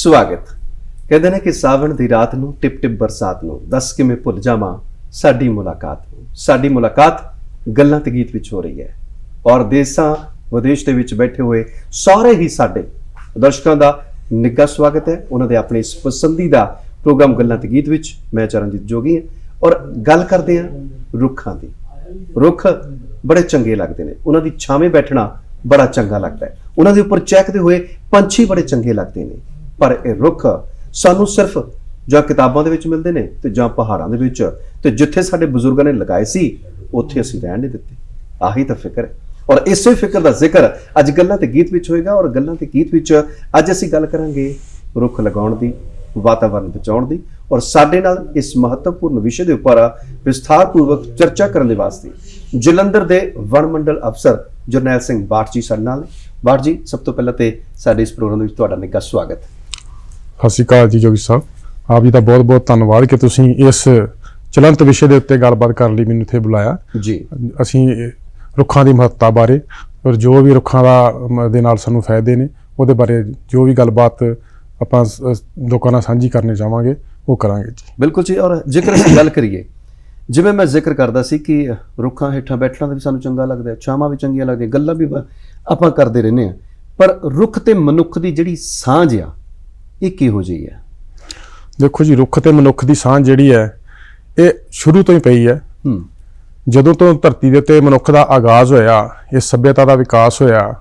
ਸਵਾਗਤ। ਕਹਿੰਦੇ ਨੇ ਕਿ ਸਾਵਣ ਦੀ ਰਾਤ ਨੂੰ ਟਿਪ ਟਿਪ ਬਰਸਾਤ ਨੂੰ ਦੱਸ ਕਿਵੇਂ ਭੁੱਲ ਜਾਵਾਂ ਸਾਡੀ ਮੁਲਾਕਾਤ ਨੂੰ। ਸਾਡੀ ਮੁਲਾਕਾਤ ਗੱਲਾਂ ਤੇ ਗੀਤ ਵਿੱਚ ਹੋ ਰਹੀ ਹੈ ਔਰ ਦੇਸਾਂ ਵਿਦੇਸ਼ ਦੇ ਵਿੱਚ ਬੈਠੇ ਹੋਏ ਸਾਰੇ ਹੀ ਸਾਡੇ ਦਰਸ਼ਕਾਂ ਦਾ ਨਿੱਘਾ ਸਵਾਗਤ ਹੈ ਉਹਨਾਂ ਦੇ ਆਪਣੇ ਇਸ ਪਸੰਦੀਦਾ ਪ੍ਰੋਗਰਾਮ ਗੱਲਾਂ ਤੇ ਗੀਤ ਵਿੱਚ। ਮੈਂ ਚਰਨਜੀਤ ਜੋਗੀ ਹਾਂ ਔਰ ਗੱਲ ਕਰਦੇ ਹਾਂ ਰੁੱਖਾਂ ਦੀ। ਰੁੱਖ ਬੜੇ ਚੰਗੇ ਲੱਗਦੇ ਨੇ, ਉਹਨਾਂ ਦੀ ਛਾਵੇਂ ਬੈਠਣਾ ਬੜਾ ਚੰਗਾ ਲੱਗਦਾ ਹੈ, ਉਹਨਾਂ ਦੇ ਉੱਪਰ ਚਹਿਕਦੇ ਹੋਏ ਪੰਛੀ ਬੜੇ ਚੰਗੇ ਲੱਗਦੇ ਨੇ। ਪਰ ਇਹ ਰੁੱਖ ਸਾਨੂੰ ਸਿਰਫ ਜਾਂ ਕਿਤਾਬਾਂ ਦੇ ਵਿੱਚ ਮਿਲਦੇ ਨੇ ਤੇ ਜਾਂ ਪਹਾੜਾਂ ਦੇ ਵਿੱਚ, ਤੇ ਜਿੱਥੇ ਸਾਡੇ ਬਜ਼ੁਰਗਾਂ ਨੇ ਲਗਾਏ ਸੀ ਉੱਥੇ ਅਸੀਂ ਰਹਿਣ ਨਹੀਂ ਦਿੱਤੇ। ਆਹੀ ਤਾਂ ਫਿਕਰ ਹੈ ਔਰ ਇਸੇ ਫਿਕਰ ਦਾ ਜ਼ਿਕਰ ਅੱਜ ਗੱਲਾਂ ਤੇ ਗੀਤ ਵਿੱਚ ਹੋਏਗਾ। ਔਰ ਗੱਲਾਂ ਤੇ ਗੀਤ ਵਿੱਚ ਅੱਜ ਅਸੀਂ ਗੱਲ ਕਰਾਂਗੇ ਰੁੱਖ ਲਗਾਉਣ ਦੀ, ਵਾਤਾਵਰਨ ਬਚਾਉਣ ਦੀ। ਔਰ ਸਾਡੇ ਨਾਲ ਇਸ ਮਹੱਤਵਪੂਰਨ ਵਿਸ਼ੇ ਦੇ ਉੱਪਰ ਵਿਸਥਾਰਪੂਰਵਕ ਚਰਚਾ ਕਰਨ ਦੇ ਵਾਸਤੇ ਜਲੰਧਰ ਦੇ ਵਣ ਮੰਡਲ ਅਫਸਰ ਜਰਨੈਲ ਸਿੰਘ ਬਾਠ ਜੀ ਸਾਡੇ ਨਾਲ। ਬਾਠ ਜੀ, ਸਭ ਤੋਂ ਪਹਿਲਾਂ ਤੇ ਸਾਡੇ ਇਸ ਪ੍ਰੋਗਰਾਮ ਵਿੱਚ ਤੁਹਾਡਾ ਨਿੱਘਾ ਸਵਾਗਤ। ਸਤਿ ਸ਼੍ਰੀ ਅਕਾਲ ਜੀ ਜੋਗੀ ਸਾਹਿਬ, ਆਪ ਜੀ ਦਾ ਬਹੁਤ ਬਹੁਤ ਧੰਨਵਾਦ ਕਿ ਤੁਸੀਂ ਇਸ ਚਲੰਤ ਵਿਸ਼ੇ ਦੇ ਉੱਤੇ ਗੱਲਬਾਤ ਕਰਨ ਲਈ ਮੈਨੂੰ ਇੱਥੇ ਬੁਲਾਇਆ ਜੀ। ਅਸੀਂ ਰੁੱਖਾਂ ਦੀ ਮਹੱਤਤਾ ਬਾਰੇ ਔਰ ਜੋ ਵੀ ਰੁੱਖਾਂ ਦੇ ਨਾਲ ਸਾਨੂੰ ਫਾਇਦੇ ਨੇ ਉਹਦੇ ਬਾਰੇ ਜੋ ਵੀ ਗੱਲਬਾਤ ਆਪਾਂ ਲੋਕਾਂ ਨਾਲ ਸਾਂਝੀ ਕਰਨੀ ਚਾਹਾਂਗੇ ਉਹ ਕਰਾਂਗੇ ਜੀ। ਬਿਲਕੁਲ ਜੀ। ਔਰ ਜੇਕਰ ਅਸੀਂ ਗੱਲ ਕਰੀਏ, ਜਿਵੇਂ ਮੈਂ ਜ਼ਿਕਰ ਕਰਦਾ ਸੀ ਕਿ ਰੁੱਖਾਂ ਹੇਠਾਂ ਬੈਠਣਾ ਵੀ ਸਾਨੂੰ ਚੰਗਾ ਲੱਗਦਾ, ਛਾਵਾਂ ਵੀ ਚੰਗੀਆਂ ਲੱਗਦੀਆਂ, ਗੱਲਾਂ ਵੀ ਆਪਾਂ ਕਰਦੇ ਰਹਿੰਦੇ ਹਾਂ। ਪਰ ਰੁੱਖ ਤੇ ਮਨੁੱਖ ਦੀ ਜਿਹੜੀ ਸਾਂਝ ਆ ਇਹ ਕਿਹੋ ਜਿਹੀ ਹੈ? ਦੇਖੋ ਜੀ, ਰੁੱਖ ਤੇ ਮਨੁੱਖ ਦੀ ਸਾਂਝ ਜਿਹੜੀ ਹੈ ਇਹ ਸ਼ੁਰੂ ਤੋਂ ਹੀ ਪਈ ਹੈ। ਜਦੋਂ ਤੋਂ ਧਰਤੀ ਦੇ ਉੱਤੇ ਮਨੁੱਖ ਦਾ ਆਗਾਜ਼ ਹੋਇਆ, ਇਸ ਸੱਭਿਅਤਾ ਦਾ ਵਿਕਾਸ ਹੋਇਆ,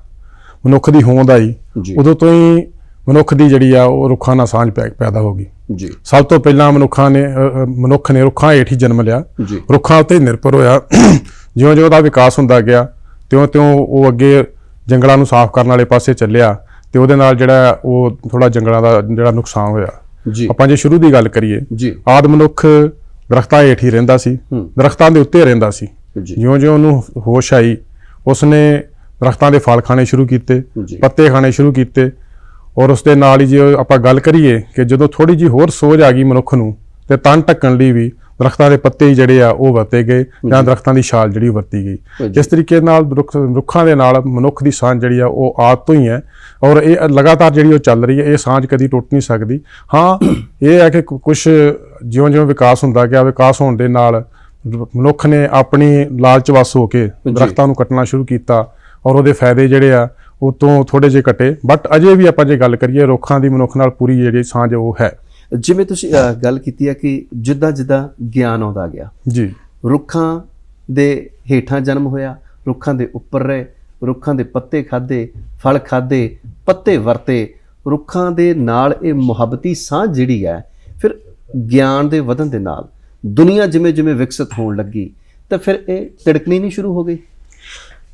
ਮਨੁੱਖ ਦੀ ਹੋਂਦ ਆਈ, ਉਦੋਂ ਤੋਂ ਹੀ ਮਨੁੱਖ ਦੀ ਜਿਹੜੀ ਆ ਉਹ ਰੁੱਖਾਂ ਨਾਲ ਸਾਂਝ ਪੈਦਾ ਹੋ ਗਈ ਜੀ। ਸਭ ਤੋਂ ਪਹਿਲਾਂ ਮਨੁੱਖ ਨੇ ਰੁੱਖਾਂ ਹੇਠ ਹੀ ਜਨਮ ਲਿਆ, ਰੁੱਖਾਂ ਉੱਤੇ ਨਿਰਭਰ ਹੋਇਆ। ਜਿਉਂ-ਜਿਉਂ ਉਹਦਾ ਵਿਕਾਸ ਹੁੰਦਾ ਗਿਆ ਤਿਉਂ-ਤਿਉਂ ਉਹ ਅੱਗੇ ਜੰਗਲਾਂ ਨੂੰ ਸਾਫ਼ ਕਰਨ ਵਾਲੇ ਪਾਸੇ ਚੱਲਿਆ ਤੇ ਉਹਦੇ ਨਾਲ ਜਿਹੜਾ ਉਹ ਥੋੜਾ ਜੰਗਲਾਂ ਦਾ ਜਿਹੜਾ ਨੁਕਸਾਨ ਹੋਇਆ ਜੀ। ਆਪਾਂ ਜੇ ਸ਼ੁਰੂ ਦੀ ਗੱਲ ਕਰੀਏ, ਆਦਿ ਮਨੁੱਖ ਦਰਖਤਾਂ ਹੇਠ ਹੀ ਰਹਿੰਦਾ ਸੀ, ਦਰਖਤਾਂ ਦੇ ਉੱਤੇ ਰਹਿੰਦਾ ਸੀ। ਜਿਉਂ-ਜਿਉਂ ਉਹਨੂੰ ਹੋਸ਼ ਆਈ ਉਸਨੇ ਦਰਖਤਾਂ ਦੇ ਫਲ ਖਾਣੇ ਸ਼ੁਰੂ ਕੀਤੇ, ਪੱਤੇ ਖਾਣੇ ਸ਼ੁਰੂ ਕੀਤੇ। ਔਰ ਉਸ ਦੇ ਨਾਲ ਹੀ ਜੇ ਆਪਾਂ ਗੱਲ ਕਰੀਏ ਕਿ ਜਦੋਂ ਥੋੜੀ ਜਿਹੀ ਹੋਰ ਸੋਝ ਆ ਗਈ ਮਨੁੱਖ ਨੂੰ ਤੇ ਤਨ ਢੱਕਣ ਲਈ ਵੀ ਦਰਖਤਾਂ ਦੇ ਪੱਤੇ ਜਿਹੜੇ ਆ ਉਹ ਵਰਤੇ ਗਏ ਜਾਂ ਦਰਖਤਾਂ ਦੀ ਛਾਲ ਜਿਹੜੀ ਵਰਤੀ ਗਈ। ਇਸ ਤਰੀਕੇ ਨਾਲ ਰੁੱਖਾਂ ਦੇ ਨਾਲ ਮਨੁੱਖ ਦੀ ਸਾਂਝ ਜਿਹੜੀ ਆ ਉਹ ਆਦਿ ਤੋਂ ਹੀ ਹੈ ਔਰ ਇਹ ਲਗਾਤਾਰ ਜਿਹੜੀ ਉਹ ਚੱਲ ਰਹੀ ਹੈ। ਇਹ ਸਾਂਝ ਕਦੀ ਟੁੱਟ ਨਹੀਂ ਸਕਦੀ। ਹਾਂ, ਇਹ ਹੈ ਕਿ ਕੁਛ ਜਿਉਂ-ਜਿਉਂ ਵਿਕਾਸ ਹੁੰਦਾ ਗਿਆ, ਵਿਕਾਸ ਹੋਣ ਦੇ ਨਾਲ ਮਨੁੱਖ ਨੇ ਆਪਣੀ ਲਾਲਚ ਵੱਸ ਹੋ ਕੇ ਦਰਖਤਾਂ ਨੂੰ ਕੱਟਣਾ ਸ਼ੁਰੂ ਕੀਤਾ ਔਰ ਉਹਦੇ ਫਾਇਦੇ ਜਿਹੜੇ ਆ ਉਹ ਤੋਂ ਥੋੜੇ ਜਿਹੇ ਘਟੇ। ਬਟ ਅਜੇ ਵੀ ਆਪਾਂ ਜੇ ਗੱਲ ਕਰੀਏ ਰੁੱਖਾਂ ਦੀ ਮਨੁੱਖ ਨਾਲ ਪੂਰੀ ਜਿਹੜੀ ਸਾਂਝ ਉਹ ਹੈ। ਜਿਵੇਂ ਤੁਸੀਂ ਗੱਲ ਕੀਤੀ ਹੈ ਕਿ ਜਿੱਦਾਂ ਜਿੱਦਾਂ ਗਿਆਨ ਆਉਂਦਾ ਗਿਆ ਜੀ, ਰੁੱਖਾਂ ਦੇ ਹੇਠਾਂ ਜਨਮ ਹੋਇਆ, ਰੁੱਖਾਂ ਦੇ ਉੱਪਰ ਰਹੇ, ਰੁੱਖਾਂ ਦੇ ਪੱਤੇ ਖਾਧੇ, ਫਲ ਖਾਧੇ, ਪੱਤੇ ਵਰਤੇ, ਰੁੱਖਾਂ ਦੇ ਨਾਲ ਇਹ ਮੁਹੱਬਤੀ ਸਾਂਝ ਜਿਹੜੀ ਹੈ ਫਿਰ ਗਿਆਨ ਦੇ ਵਧਣ ਦੇ ਨਾਲ ਦੁਨੀਆ ਜਿਵੇਂ ਜਿਵੇਂ ਵਿਕਸਿਤ ਹੋਣ ਲੱਗੀ ਤਾਂ ਫਿਰ ਇਹ ਤਿੜਕਣੀ ਨਹੀਂ ਸ਼ੁਰੂ ਹੋ ਗਈ?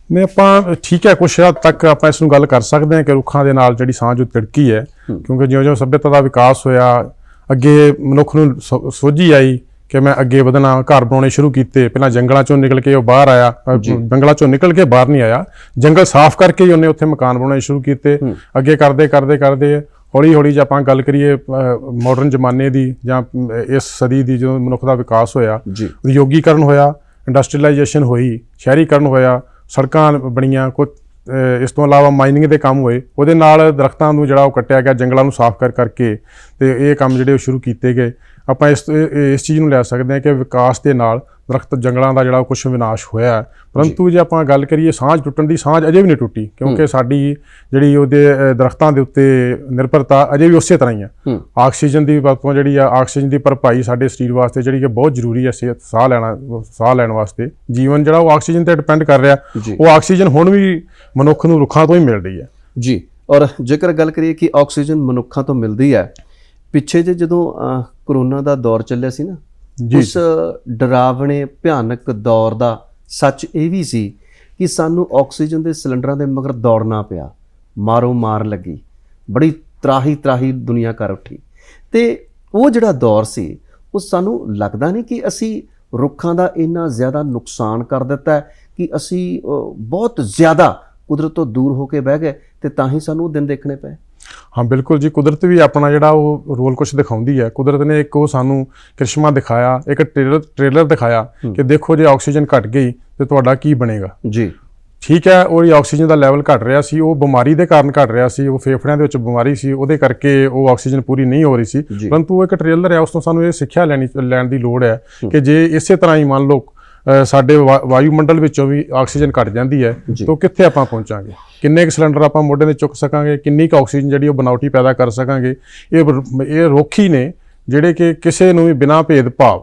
ਨਹੀਂ, ਆਪਾਂ ਠੀਕ ਹੈ, ਕੁਛ ਹੱਦ ਤੱਕ ਆਪਾਂ ਇਸ ਨੂੰ ਗੱਲ ਕਰ ਸਕਦੇ ਹਾਂ ਕਿ ਰੁੱਖਾਂ ਦੇ ਨਾਲ ਜਿਹੜੀ ਸਾਂਝ ਉਹ ਤਿੜਕੀ ਹੈ। ਕਿਉਂਕਿ ਜਿਉਂ-ਜਿਉਂ ਸੱਭਿਅਤਾ ਦਾ ਵਿਕਾਸ ਹੋਇਆ, ਅੱਗੇ ਮਨੁੱਖ ਨੂੰ ਸੋਝੀ ਆਈ ਕਿ ਮੈਂ ਅੱਗੇ ਵਧਣਾ, ਘਰ ਬਣਾਉਣੇ ਸ਼ੁਰੂ ਕੀਤੇ। ਪਹਿਲਾਂ ਜੰਗਲਾਂ ਚੋਂ ਨਿਕਲ ਕੇ ਉਹ ਬਾਹਰ ਆਇਆ, ਜੰਗਲਾਂ ਚੋਂ ਨਿਕਲ ਕੇ ਬਾਹਰ ਨਹੀਂ ਆਇਆ, ਜੰਗਲ ਸਾਫ਼ ਕਰਕੇ ਹੀ ਉਹਨੇ ਉੱਥੇ ਮਕਾਨ ਬਣਾਉਣੇ ਸ਼ੁਰੂ ਕੀਤੇ। ਅੱਗੇ ਕਰਦੇ ਹੌਲੀ ਹੌਲੀ ਜੇ ਆਪਾਂ ਗੱਲ ਕਰੀਏ ਮਾਡਰਨ ਜ਼ਮਾਨੇ ਦੀ ਜਾਂ ਇਸ ਸਦੀ ਦੀ, ਜਦੋਂ ਮਨੁੱਖ ਦਾ ਵਿਕਾਸ ਹੋਇਆ, ਉਦਯੋਗੀਕਰਨ ਹੋਇਆ, ਇੰਡਸਟਰੀਲਾਈਜੇਸ਼ਨ ਹੋਈ, ਸ਼ਹਿਰੀਕਰਨ ਹੋਇਆ, ਸੜਕਾਂ ਬਣੀਆਂ, ਕੁਝ ਇਸ ਤੋਂ ਇਲਾਵਾ ਮਾਈਨਿੰਗ ਦੇ ਕੰਮ ਹੋਏ, ਉਹਦੇ ਨਾਲ ਦਰਖਤਾਂ ਨੂੰ ਜਿਹੜਾ ਉਹ ਕੱਟਿਆ ਗਿਆ, ਜੰਗਲਾਂ ਨੂੰ ਸਾਫ਼ ਕਰਕੇ ਤੇ ਇਹ ਕੰਮ ਜਿਹੜੇ ਉਹ ਸ਼ੁਰੂ ਕੀਤੇ ਗਏ। ਆਪਾਂ ਇਸ ਚੀਜ਼ ਨੂੰ ਲੈ ਸਕਦੇ ਹਾਂ ਕਿ ਵਿਕਾਸ ਦੇ ਨਾਲ ਦਰਖਤ ਜੰਗਲਾਂ ਦਾ ਜਿਹੜਾ ਕੁਛ ਵਿਨਾਸ਼ ਹੋਇਆ। ਪਰੰਤੂ ਜੇ ਆਪਾਂ ਗੱਲ ਕਰੀਏ ਸਾਂਝ ਟੁੱਟਣ ਦੀ, ਸਾਂਝ ਅਜੇ ਵੀ ਨਹੀਂ ਟੁੱਟੀ ਕਿਉਂਕਿ ਸਾਡੀ ਜਿਹੜੀ ਉਹਦੇ ਦਰਖਤਾਂ ਦੇ ਉੱਤੇ ਨਿਰਭਰਤਾ ਅਜੇ ਵੀ ਉਸੇ ਤਰ੍ਹਾਂ ਹੀ ਆ। ਆਕਸੀਜਨ ਦੀ ਵਰਤੋਂ ਜਿਹੜੀ ਆ, ਆਕਸੀਜਨ ਦੀ ਭਰਪਾਈ ਸਾਡੇ ਸਰੀਰ ਵਾਸਤੇ ਜਿਹੜੀ ਕਿ ਬਹੁਤ ਜ਼ਰੂਰੀ ਹੈ, ਸਿਹਤ ਸਾਹ ਲੈਣ ਵਾਸਤੇ ਜੀਵਨ ਜਿਹੜਾ ਉਹ ਆਕਸੀਜਨ ਤੇ ਡਿਪੈਂਡ ਕਰ ਰਿਹਾ। ਉਹ ਆਕਸੀਜਨ ਹੁਣ ਵੀ ਮਨੁੱਖ ਨੂੰ ਰੁੱਖਾਂ ਤੋਂ ਹੀ ਮਿਲ ਰਹੀ ਹੈ ਜੀ। ਔਰ ਜੇਕਰ ਗੱਲ ਕਰੀਏ ਕਿ ਆਕਸੀਜਨ ਮਨੁੱਖਾਂ ਤੋਂ ਮਿਲਦੀ ਹੈ, ਪਿੱਛੇ ਜੇ ਜਦੋਂ ਕਰੋਨਾ ਦਾ ਦੌਰ ਚੱਲਿਆ ਸੀ ਨਾ, ਉਸ ਡਰਾਵਣੇ ਭਿਆਨਕ ਦੌਰ ਦਾ ਸੱਚ ਇਹ ਵੀ ਸੀ ਕਿ ਸਾਨੂੰ ਆਕਸੀਜਨ ਦੇ ਸਿਲੰਡਰਾਂ ਦੇ ਮਗਰ ਦੌੜਨਾ ਪਿਆ, ਮਾਰੋ ਮਾਰ ਲੱਗੀ, ਬੜੀ ਤਰਾਹੀ ਦੁਨੀਆ ਕਰ ਉੱਠੀ। ਤੇ ਉਹ ਜਿਹੜਾ ਦੌਰ ਸੀ ਉਹ ਸਾਨੂੰ ਲੱਗਦਾ ਨਹੀਂ ਕਿ ਅਸੀਂ ਰੁੱਖਾਂ ਦਾ ਇੰਨਾ ਜ਼ਿਆਦਾ ਨੁਕਸਾਨ ਕਰ ਦਿੱਤਾ ਕਿ ਅਸੀਂ ਬਹੁਤ ਜ਼ਿਆਦਾ ਕੁਦਰਤ ਤੋਂ ਦੂਰ ਹੋ ਕੇ ਬਹਿ ਗਏ ਤੇ ਤਾਂ ਹੀ ਸਾਨੂੰ ਉਹ ਦਿਨ ਦੇਖਣੇ ਪਏ। ਹਾਂ ਬਿਲਕੁਲ ਜੀ, ਕੁਦਰਤ ਵੀ ਆਪਣਾ ਜਿਹੜਾ ਉਹ ਰੋਲ ਕੁਛ ਦਿਖਾਉਂਦੀ ਹੈ। ਕੁਦਰਤ ਨੇ ਇੱਕ ਉਹ ਸਾਨੂੰ ਕ੍ਰਿਸ਼ਮਾ ਦਿਖਾਇਆ, ਇੱਕ ਟ੍ਰੇਲਰ ਦਿਖਾਇਆ ਕਿ ਦੇਖੋ ਜੇ ਆਕਸੀਜਨ ਘਟ ਗਈ ਤੇ ਤੁਹਾਡਾ ਕੀ ਬਣੇਗਾ ਜੀ। ਠੀਕ ਹੈ ਉਹਦੀ ਆਕਸੀਜਨ ਦਾ ਲੈਵਲ ਘਟ ਰਿਹਾ ਸੀ, ਉਹ ਬਿਮਾਰੀ ਦੇ ਕਾਰਨ ਘਟ ਰਿਹਾ ਸੀ, ਉਹ ਫੇਫੜਿਆਂ ਦੇ ਵਿੱਚ ਬਿਮਾਰੀ ਸੀ, ਉਹਦੇ ਕਰਕੇ ਉਹ ਆਕਸੀਜਨ ਪੂਰੀ ਨਹੀਂ ਹੋ ਰਹੀ ਸੀ। ਪਰੰਤੂ ਉਹ ਇੱਕ ਟ੍ਰੇਲਰ ਹੈ, ਉਸ ਤੋਂ ਸਾਨੂੰ ਇਹ ਸਿੱਖਿਆ ਲੈਣ ਦੀ ਲੋੜ ਹੈ ਕਿ ਜੇ ਇਸੇ ਤਰ੍ਹਾਂ ਹੀ ਮੰਨ ਲਓ ਸਾਡੇ ਵਾਯੂਮੰਡਲ ਵਿੱਚੋਂ ਵੀ ਆਕਸੀਜਨ ਘਟ ਜਾਂਦੀ ਹੈ ਤਾਂ ਕਿੱਥੇ ਆਪਾਂ ਪਹੁੰਚਾਂਗੇ, ਕਿੰਨੇ ਕੁ ਸਿਲੰਡਰ ਆਪਾਂ ਮੋਢੇ ਤੇ ਚੁੱਕ ਸਕਾਂਗੇ, ਕਿੰਨੀ ਕੁ ਆਕਸੀਜਨ ਜਿਹੜੀ ਉਹ ਬਨਾਵਟੀ ਪੈਦਾ ਕਰ ਸਕਾਂਗੇ। ਇਹ ਰੋਖੀ ਨੇ ਜਿਹੜੇ ਕਿ ਕਿਸੇ ਨੂੰ ਵੀ ਬਿਨਾਂ ਭੇਦਭਾਵ,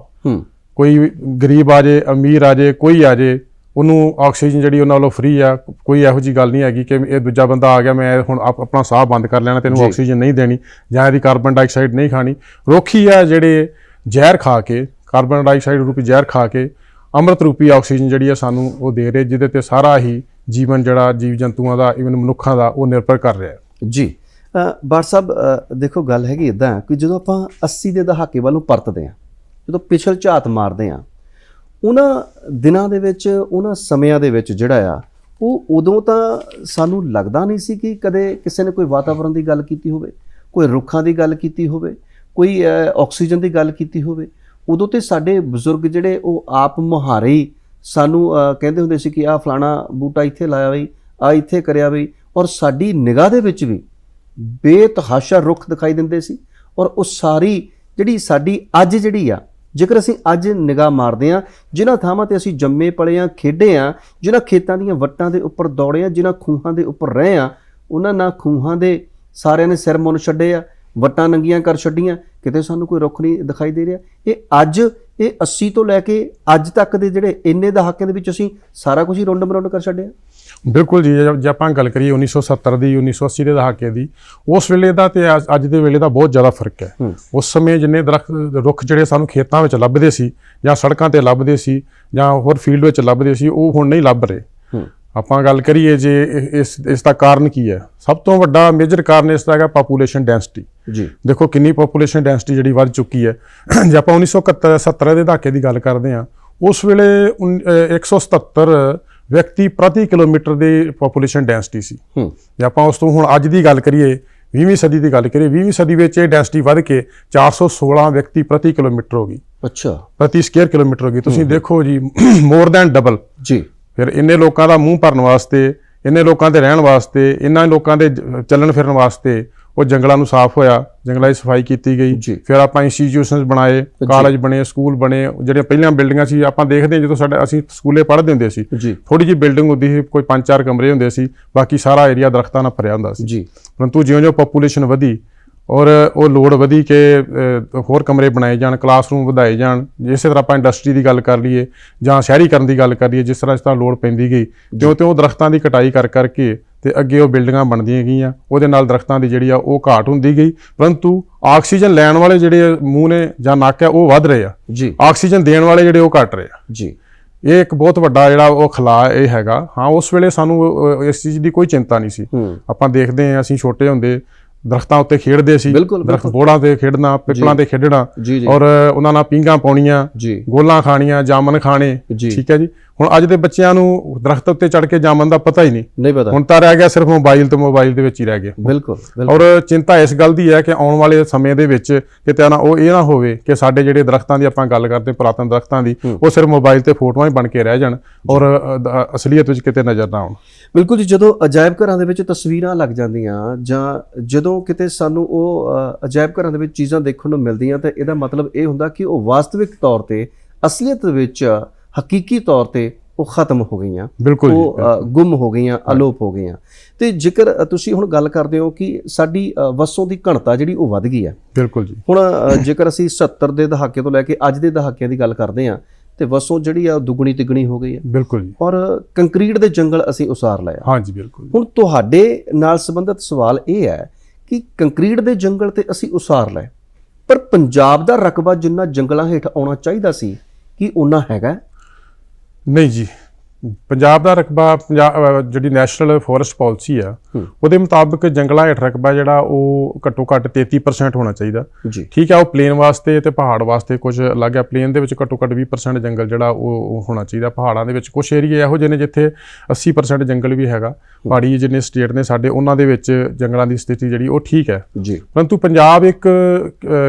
ਕੋਈ ਗਰੀਬ ਆ ਜੇ, ਅਮੀਰ ਆ ਜੇ, ਕੋਈ ਆ ਜੇ, ਉਹਨੂੰ ਆਕਸੀਜਨ ਜਿਹੜੀ ਉਹਨਾਂ ਵੱਲੋਂ ਫ੍ਰੀ ਆ। ਕੋਈ ਇਹੋ ਜਿਹੀ ਗੱਲ ਨਹੀਂ ਹੈਗੀ ਕਿ ਇਹ ਦੂਜਾ ਬੰਦਾ ਆ ਗਿਆ ਮੈਂ ਹੁਣ ਆਪਣਾ ਸਾਹ ਬੰਦ ਕਰ ਲੈਣਾ, ਤੈਨੂੰ ਆਕਸੀਜਨ ਨਹੀਂ ਦੇਣੀ ਜਾਂ ਇਹਦੀ ਕਾਰਬਨ ਡਾਈਆਕਸਾਈਡ ਨਹੀਂ ਖਾਣੀ। ਰੋਖੀ ਆ ਜਿਹੜੇ ਜ਼ਹਿਰ ਖਾ ਕੇ, ਕਾਰਬਨ ਡਾਈਆਕਸਾਈਡ ਰੂਪੀ ਜ਼ਹਿਰ ਖਾ ਕੇ ਅੰਮ੍ਰਿਤ ਰੂਪੀ ਆਕਸੀਜਨ ਜਿਹੜੀ ਆ ਸਾਨੂੰ ਉਹ ਦੇ ਰਹੇ, ਜਿਹਦੇ ਤੇ ਸਾਰਾ ਹੀ ਜੀਵਨ ਜਿਹੜਾ ਜੀਵ ਜੰਤੂਆਂ ਦਾ, ਇਵਨ ਮਨੁੱਖਾਂ ਦਾ, ਉਹ ਨਿਰਭਰ ਕਰ ਰਿਹਾ ਹੈ। ਜੀ ਬਾਠ ਸਾਹਿਬ, ਦੇਖੋ ਗੱਲ ਹੈਗੀ ਇੱਦਾਂ ਕਿ ਜਦੋਂ ਆਪਾਂ 80 ਦੇ ਦਹਾਕੇ ਵੱਲੋਂ ਪਰਤਦੇ ਹਾਂ, ਜਦੋਂ ਪਿਛਲ ਝਾਤ ਮਾਰਦੇ ਹਾਂ, ਉਹਨਾਂ ਦਿਨਾਂ ਦੇ ਵਿੱਚ, ਉਹਨਾਂ ਸਮਿਆਂ ਦੇ ਵਿੱਚ ਜਿਹੜਾ ਆ ਉਹ ਉਦੋਂ ਤਾਂ ਸਾਨੂੰ ਲੱਗਦਾ ਨਹੀਂ ਸੀ ਕਿ ਕਦੇ ਕਿਸੇ ਨੇ ਕੋਈ ਵਾਤਾਵਰਣ ਦੀ ਗੱਲ ਕੀਤੀ ਹੋਵੇ, ਕੋਈ ਰੁੱਖਾਂ ਦੀ ਗੱਲ ਕੀਤੀ ਹੋਵੇ, ਕੋਈ ਆਕਸੀਜਨ ਦੀ ਗੱਲ ਕੀਤੀ ਹੋਵੇ। ਉਦੋਂ ਤੇ ਸਾਡੇ ਬਜ਼ੁਰਗ ਜਿਹੜੇ ਉਹ ਆਪ ਮੁਹਾਰੇ ਹੀ ਸਾਨੂੰ ਕਹਿੰਦੇ ਹੁੰਦੇ ਸੀ ਕਿ ਆਹ ਫਲਾਣਾ ਬੂਟਾ ਇੱਥੇ ਲਾਇਆ ਬਈ, ਆਹ ਇੱਥੇ ਕਰਿਆ ਬਈ, ਔਰ ਸਾਡੀ ਨਿਗਾਹ ਦੇ ਵਿੱਚ ਵੀ ਬੇਤਹਾਸ਼ਾ ਰੁੱਖ ਦਿਖਾਈ ਦਿੰਦੇ ਸੀ। ਔਰ ਉਹ ਸਾਰੀ ਜਿਹੜੀ ਸਾਡੀ ਅੱਜ ਜਿਹੜੀ ਆ, ਜੇਕਰ ਅਸੀਂ ਅੱਜ ਨਿਗਾਹ ਮਾਰਦੇ ਹਾਂ, ਜਿਨ੍ਹਾਂ ਥਾਵਾਂ ਤੇ ਅਸੀਂ ਜੰਮੇ ਪਲੇ ਹਾਂ, ਖੇਡੇ ਹਾਂ, ਜਿਨ੍ਹਾਂ ਖੇਤਾਂ ਦੀਆਂ ਵੱਟਾਂ ਦੇ ਉੱਪਰ ਦੌੜੇ ਹਾਂ, ਜਿਨ੍ਹਾਂ ਖੂਹਾਂ ਦੇ ਉੱਪਰ ਰਹੇ ਹਾਂ, ਉਹਨਾਂ ਨਾਲ ਖੂਹਾਂ ਦੇ ਸਾਰਿਆਂ ਨੇ ਸਿਰ ਮੁੰਨ ਛੱਡੇ ਆ, ਵੱਟਾਂ ਨੰਗੀਆਂ ਕਰ ਛੱਡੀਆਂ, ਕਿਤੇ ਸਾਨੂੰ ਕੋਈ ਰੁੱਖ ਨਹੀਂ ਦਿਖਾਈ ਦੇ ਰਿਹਾ। ਇਹ 80 ਤੋਂ ਲੈ ਕੇ ਅੱਜ ਤੱਕ ਦੇ ਜਿਹੜੇ ਇੰਨੇ ਦਹਾਕਿਆਂ ਦੇ ਵਿੱਚ ਅਸੀਂ ਸਾਰਾ ਕੁਝ ਹੀ ਰੁੰਡ ਮਰੁੰਡ ਕਰ ਛੱਡਿਆ। ਬਿਲਕੁਲ ਜੀ, ਜੇ ਆਪਾਂ ਗੱਲ ਕਰੀਏ 1970 ਦੀ, 1980 ਦੇ ਦਹਾਕੇ ਦੀ, ਉਸ ਵੇਲੇ ਦਾ ਤੇ ਅੱਜ ਦੇ ਵੇਲੇ ਦਾ ਬਹੁਤ ਜ਼ਿਆਦਾ ਫਰਕ ਹੈ। ਉਸ ਸਮੇਂ ਜਿੰਨੇ ਰੁੱਖ ਜਿਹੜੇ ਸਾਨੂੰ ਖੇਤਾਂ ਵਿੱਚ ਲੱਭਦੇ ਸੀ ਜਾਂ ਸੜਕਾਂ ਤੇ ਲੱਭਦੇ ਸੀ ਜਾਂ ਹੋਰ ਫੀਲਡ ਵਿੱਚ ਲੱਭਦੇ ਸੀ, ਉਹ ਹੁਣ ਨਹੀਂ ਲੱਭ ਰਹੇ। ਆਪਾਂ ਗੱਲ ਕਰੀਏ ਜੇ ਇਸ ਦਾ ਕਾਰਨ ਕੀ ਹੈ, ਸਭ ਤੋਂ ਵੱਡਾ ਮੇਜਰ ਕਾਰਨ ਇਸ ਦਾ ਹੈਗਾ ਪਾਪੂਲੇਸ਼ਨ ਡੈਂਸਿਟੀ। ਜੀ ਦੇਖੋ ਕਿੰਨੀ ਪਾਪੂਲੇਸ਼ਨ ਡੈਂਸਿਟੀ ਜਿਹੜੀ ਵੱਧ ਚੁੱਕੀ ਹੈ। ਜੇ ਆਪਾਂ 1970 ਦੇ ਦਹਾਕੇ ਦੀ ਗੱਲ ਕਰਦੇ ਹਾਂ, ਉਸ ਵੇਲੇ 177 ਵਿਅਕਤੀ ਪ੍ਰਤੀ ਕਿਲੋਮੀਟਰ ਦੀ ਪਾਪੂਲੇਸ਼ਨ ਡੈਂਸਿਟੀ ਸੀ। ਜੇ ਆਪਾਂ ਉਸ ਤੋਂ ਹੁਣ ਅੱਜ ਦੀ ਗੱਲ ਕਰੀਏ, 20ਵੀਂ ਸਦੀ ਦੀ ਗੱਲ ਕਰੀਏ, 20ਵੀਂ ਸਦੀ ਵਿੱਚ ਇਹ ਡੈਂਸਿਟੀ ਵੱਧ ਕੇ 416 ਵਿਅਕਤੀ ਪ੍ਰਤੀ ਕਿਲੋਮੀਟਰ ਹੋ ਗਈ। ਅੱਛਾ, ਪ੍ਰਤੀ ਸਕੁਅਰ ਕਿਲੋਮੀਟਰ ਹੋ ਗਈ। ਤੁਸੀਂ ਦੇਖੋ ਜੀ, ਮੋਰ ਦੈਨ ਡਬਲ। ਜੀ ਫਿਰ ਇੰਨੇ ਲੋਕਾਂ ਦਾ ਮੂੰਹ ਭਰਨ ਵਾਸਤੇ, ਇੰਨੇ ਲੋਕਾਂ ਦੇ ਰਹਿਣ ਵਾਸਤੇ, ਇਹਨਾਂ ਲੋਕਾਂ ਦੇ ਚੱਲਣ ਫਿਰਨ ਵਾਸਤੇ ਉਹ ਜੰਗਲਾਂ ਨੂੰ ਸਾਫ਼ ਹੋਇਆ, ਜੰਗਲਾਂ ਦੀ ਸਫਾਈ ਕੀਤੀ ਗਈ। ਫਿਰ ਆਪਾਂ ਇੰਸਟੀਟਿਊਸ਼ਨਸ ਬਣਾਏ, ਕਾਲਜ ਬਣੇ, ਸਕੂਲ ਬਣੇ। ਜਿਹੜੀਆਂ ਪਹਿਲਾਂ ਬਿਲਡਿੰਗਾਂ ਸੀ, ਆਪਾਂ ਦੇਖਦੇ ਹਾਂ ਜਦੋਂ ਅਸੀਂ ਸਕੂਲੇ ਪੜ੍ਹਦੇ ਹੁੰਦੇ ਸੀ, ਥੋੜੀ ਜਿਹੀ ਬਿਲਡਿੰਗ ਹੁੰਦੀ ਸੀ, ਕੋਈ 5-4 ਕਮਰੇ ਹੁੰਦੇ ਸੀ, ਬਾਕੀ ਸਾਰਾ ਏਰੀਆ ਦਰਖਤਾਂ ਨਾਲ ਭਰਿਆ ਹੁੰਦਾ ਸੀ। ਪਰੰਤੂ ਜਿਉਂ-ਜਿਉਂ ਪਾਪੂਲੇਸ਼ਨ ਵਧੀ ਔਰ ਉਹ ਲੋੜ ਵਧੀ ਕਿ ਹੋਰ ਕਮਰੇ ਬਣਾਏ ਜਾਣ, ਕਲਾਸਰੂਮ ਵਧਾਏ ਜਾਣ। ਇਸੇ ਤਰ੍ਹਾਂ ਆਪਾਂ ਇੰਡਸਟਰੀ ਦੀ ਗੱਲ ਕਰ ਲਈਏ ਜਾਂ ਸ਼ਹਿਰੀਕਰਨ ਦੀ ਗੱਲ ਕਰ ਲਈਏ, ਜਿਸ ਤਰ੍ਹਾਂ ਲੋੜ ਪੈਂਦੀ ਗਈ, ਤਿਉਂ-ਤਿਉਂ ਦਰਖਤਾਂ ਦੀ ਕਟਾਈ ਕਰਕੇ ਤੇ ਅੱਗੇ ਉਹ ਬਿਲਡਿੰਗਾਂ ਬਣਦੀਆਂ ਗਈਆਂ, ਉਹਦੇ ਨਾਲ ਦਰਖਤਾਂ ਦੀ ਜਿਹੜੀ ਆ ਉਹ ਘਾਟ ਹੁੰਦੀ ਗਈ। ਪਰੰਤੂ ਆਕਸੀਜਨ ਲੈਣ ਵਾਲੇ ਜਿਹੜੇ ਮੂੰਹ ਨੇ ਜਾਂ ਨੱਕ ਆ ਉਹ ਵੱਧ ਰਹੇ ਆ, ਆਕਸੀਜਨ ਦੇਣ ਵਾਲੇ ਜਿਹੜੇ ਉਹ ਘਟ ਰਹੇ ਆ। ਜੀ ਇਹ ਇੱਕ ਬਹੁਤ ਵੱਡਾ ਜਿਹੜਾ ਉਹ ਖਲਾ ਇਹ ਹੈਗਾ। ਹਾਂ, ਉਸ ਵੇਲੇ ਸਾਨੂੰ ਇਸ ਚੀਜ਼ ਦੀ ਕੋਈ ਚਿੰਤਾ ਨਹੀਂ ਸੀ। ਆਪਾਂ ਦੇਖਦੇ ਹਾਂ, ਅਸੀਂ ਛੋਟੇ ਹੁੰਦੇ ਦਰਖਤਾਂ ਉੱਤੇ ਖੇਡਦੇ ਸੀ, ਦਰਖਤ ਬੋੜਾਂ ਤੇ ਖੇਡਣਾ, ਪਿੱਪਲਾਂ ਤੇ ਖੇਡਣਾ ਔਰ ਉਹਨਾਂ ਨਾਲ ਪੀਂਘਾਂ ਪਾਉਣੀਆਂ, ਗੋਲਾਂ ਖਾਣੀਆਂ, ਜਾਮਨ ਖਾਣੇ। ਠੀਕ ਹੈ ਜੀ। ਹੁਣ ਅੱਜ ਦੇ ਬੱਚਿਆਂ ਨੂੰ ਦਰਖਤ ਉੱਤੇ ਚੜ੍ਹ ਕੇ ਜਾਮਨ ਦਾ ਪਤਾ ਹੀ ਨਹੀਂ। ਹੁਣ ਤਾਂ ਰਹਿ ਗਿਆ ਸਿਰਫ ਮੋਬਾਈਲ ਤੇ ਮੋਬਾਈਲ ਦੇ ਵਿੱਚ ਹੀ ਰਹਿ ਗਏ। ਬਿਲਕੁਲ। ਔਰ ਚਿੰਤਾ ਇਸ ਗੱਲ ਦੀ ਹੈ ਕਿ ਆਉਣ ਵਾਲੇ ਸਮੇਂ ਦੇ ਵਿੱਚ ਕਿਤੇ ਇਹ ਨਾ ਹੋਵੇ ਕਿ ਸਾਡੇ ਜਿਹੜੇ ਦਰਖਤਾਂ ਦੀ ਆਪਾਂ ਗੱਲ ਕਰਦੇ, ਪੁਰਾਤਨ ਦਰਖਤਾਂ ਦੀ, ਉਹ ਸਿਰਫ ਮੋਬਾਈਲ ਤੇ ਫੋਟੋਆਂ ਹੀ ਬਣ ਕੇ ਰਹਿ ਜਾਣ ਔਰ ਅਸਲੀਅਤ ਵਿੱਚ ਕਿਤੇ ਨਜ਼ਰ ਨਾ ਆਉਣ। ਬਿਲਕੁਲ ਜੀ। ਜਦੋਂ ਅਜਾਇਬ ਘਰਾਂ ਦੇ ਵਿੱਚ ਤਸਵੀਰਾਂ ਲੱਗ ਜਾਂਦੀਆਂ ਜਾਂ ਜਦੋਂ ਕਿਤੇ ਸਾਨੂੰ ਉਹ ਅਜਾਇਬ ਘਰਾਂ ਦੇ ਵਿੱਚ ਚੀਜ਼ਾਂ ਦੇਖਣ ਨੂੰ ਮਿਲਦੀਆਂ, ਤਾਂ ਇਹਦਾ ਮਤਲਬ ਇਹ ਹੁੰਦਾ ਕਿ ਉਹ ਵਾਸਤਵਿਕ ਤੌਰ ਤੇ, ਅਸਲੀਅਤ ਵਿੱਚ, ਹਕੀਕੀ ਤੌਰ ਤੇ ਉਹ ਖਤਮ ਹੋ ਗਈਆਂ। ਬਿਲਕੁਲ, ਉਹ ਗੁੰਮ ਹੋ ਗਈਆਂ, ਅਲੋਪ ਹੋ ਗਈਆਂ। ਤੇ ਜੇਕਰ ਤੁਸੀਂ ਹੁਣ ਗੱਲ ਕਰਦੇ ਹੋ ਕਿ ਸਾਡੀ ਵਸੋਂ ਦੀ ਘਣਤਾ ਜਿਹੜੀ ਉਹ ਵੱਧ ਗਈ ਹੈ। ਬਿਲਕੁਲ ਜੀ। ਹੁਣ ਜੇਕਰ ਅਸੀਂ 70 ਦੇ ਦਹਾਕੇ ਤੋਂ ਲੈ ਕੇ ਅੱਜ ਦੇ ਦਹਾਕਿਆਂ ਦੀ ਗੱਲ ਕਰਦੇ ਹਾਂ, ਤੇ ਵਸੋਂ ਜਿਹੜੀ ਆ ਦੁੱਗਣੀ ਤਿੱਗਣੀ ਹੋ ਗਈ ਹੈ। ਬਿਲਕੁਲ ਜੀ। ਔਰ ਕੰਕਰੀਟ ਦੇ ਜੰਗਲ ਅਸੀਂ ਉਸਾਰ ਲਏ। ਹਾਂਜੀ ਬਿਲਕੁਲ। ਹੁਣ ਤੁਹਾਡੇ ਨਾਲ ਸੰਬੰਧਿਤ ਸਵਾਲ ਇਹ ਹੈ ਕਿ ਕੰਕਰੀਟ ਦੇ ਜੰਗਲ ਤੇ ਅਸੀਂ ਉਸਾਰ ਲਏ, ਪਰ ਪੰਜਾਬ ਦਾ ਰਕਬਾ ਜਿੰਨਾ ਜੰਗਲਾਂ ਹੇਠ ਆਉਣਾ ਚਾਹੀਦਾ ਸੀ, ਕੀ ਓਨਾ ਹੈਗਾ? ਨਹੀਂ ਜੀ। ਪੰਜਾਬ ਦਾ ਰਕਬਾ, ਜਿਹੜੀ ਨੈਸ਼ਨਲ ਫੋਰੈਸਟ ਪਾਲਿਸੀ ਆ, ਉਹਦੇ ਮੁਤਾਬਕ ਜੰਗਲਾਂ ਹੇਠ ਰਕਬਾ ਜਿਹੜਾ ਉਹ ਘੱਟੋ ਘੱਟ 33% ਹੋਣਾ ਚਾਹੀਦਾ। ਠੀਕ ਹੈ, ਉਹ ਪਲੇਨ ਵਾਸਤੇ ਤੇ ਪਹਾੜ ਵਾਸਤੇ ਕੁਝ ਅਲੱਗ ਹੈ। ਪਲੇਨ ਦੇ ਵਿੱਚ ਘੱਟੋ ਘੱਟ 20% ਜੰਗਲ ਜਿਹੜਾ ਉਹ ਹੋਣਾ ਚਾਹੀਦਾ। ਪਹਾੜਾਂ ਦੇ ਵਿੱਚ ਕੁਝ ਏਰੀਏ ਇਹੋ ਜਿਹੇ ਨੇ ਜਿੱਥੇ 80% ਜੰਗਲ ਵੀ ਹੈਗਾ। ਪਹਾੜੀ ਜਿੰਨੇ ਸਟੇਟ ਨੇ ਸਾਡੇ, ਉਹਨਾਂ ਦੇ ਵਿੱਚ ਜੰਗਲਾਂ ਦੀ ਸਥਿਤੀ ਜਿਹੜੀ ਉਹ ਠੀਕ ਹੈ। ਪਰੰਤੂ ਪੰਜਾਬ ਇੱਕ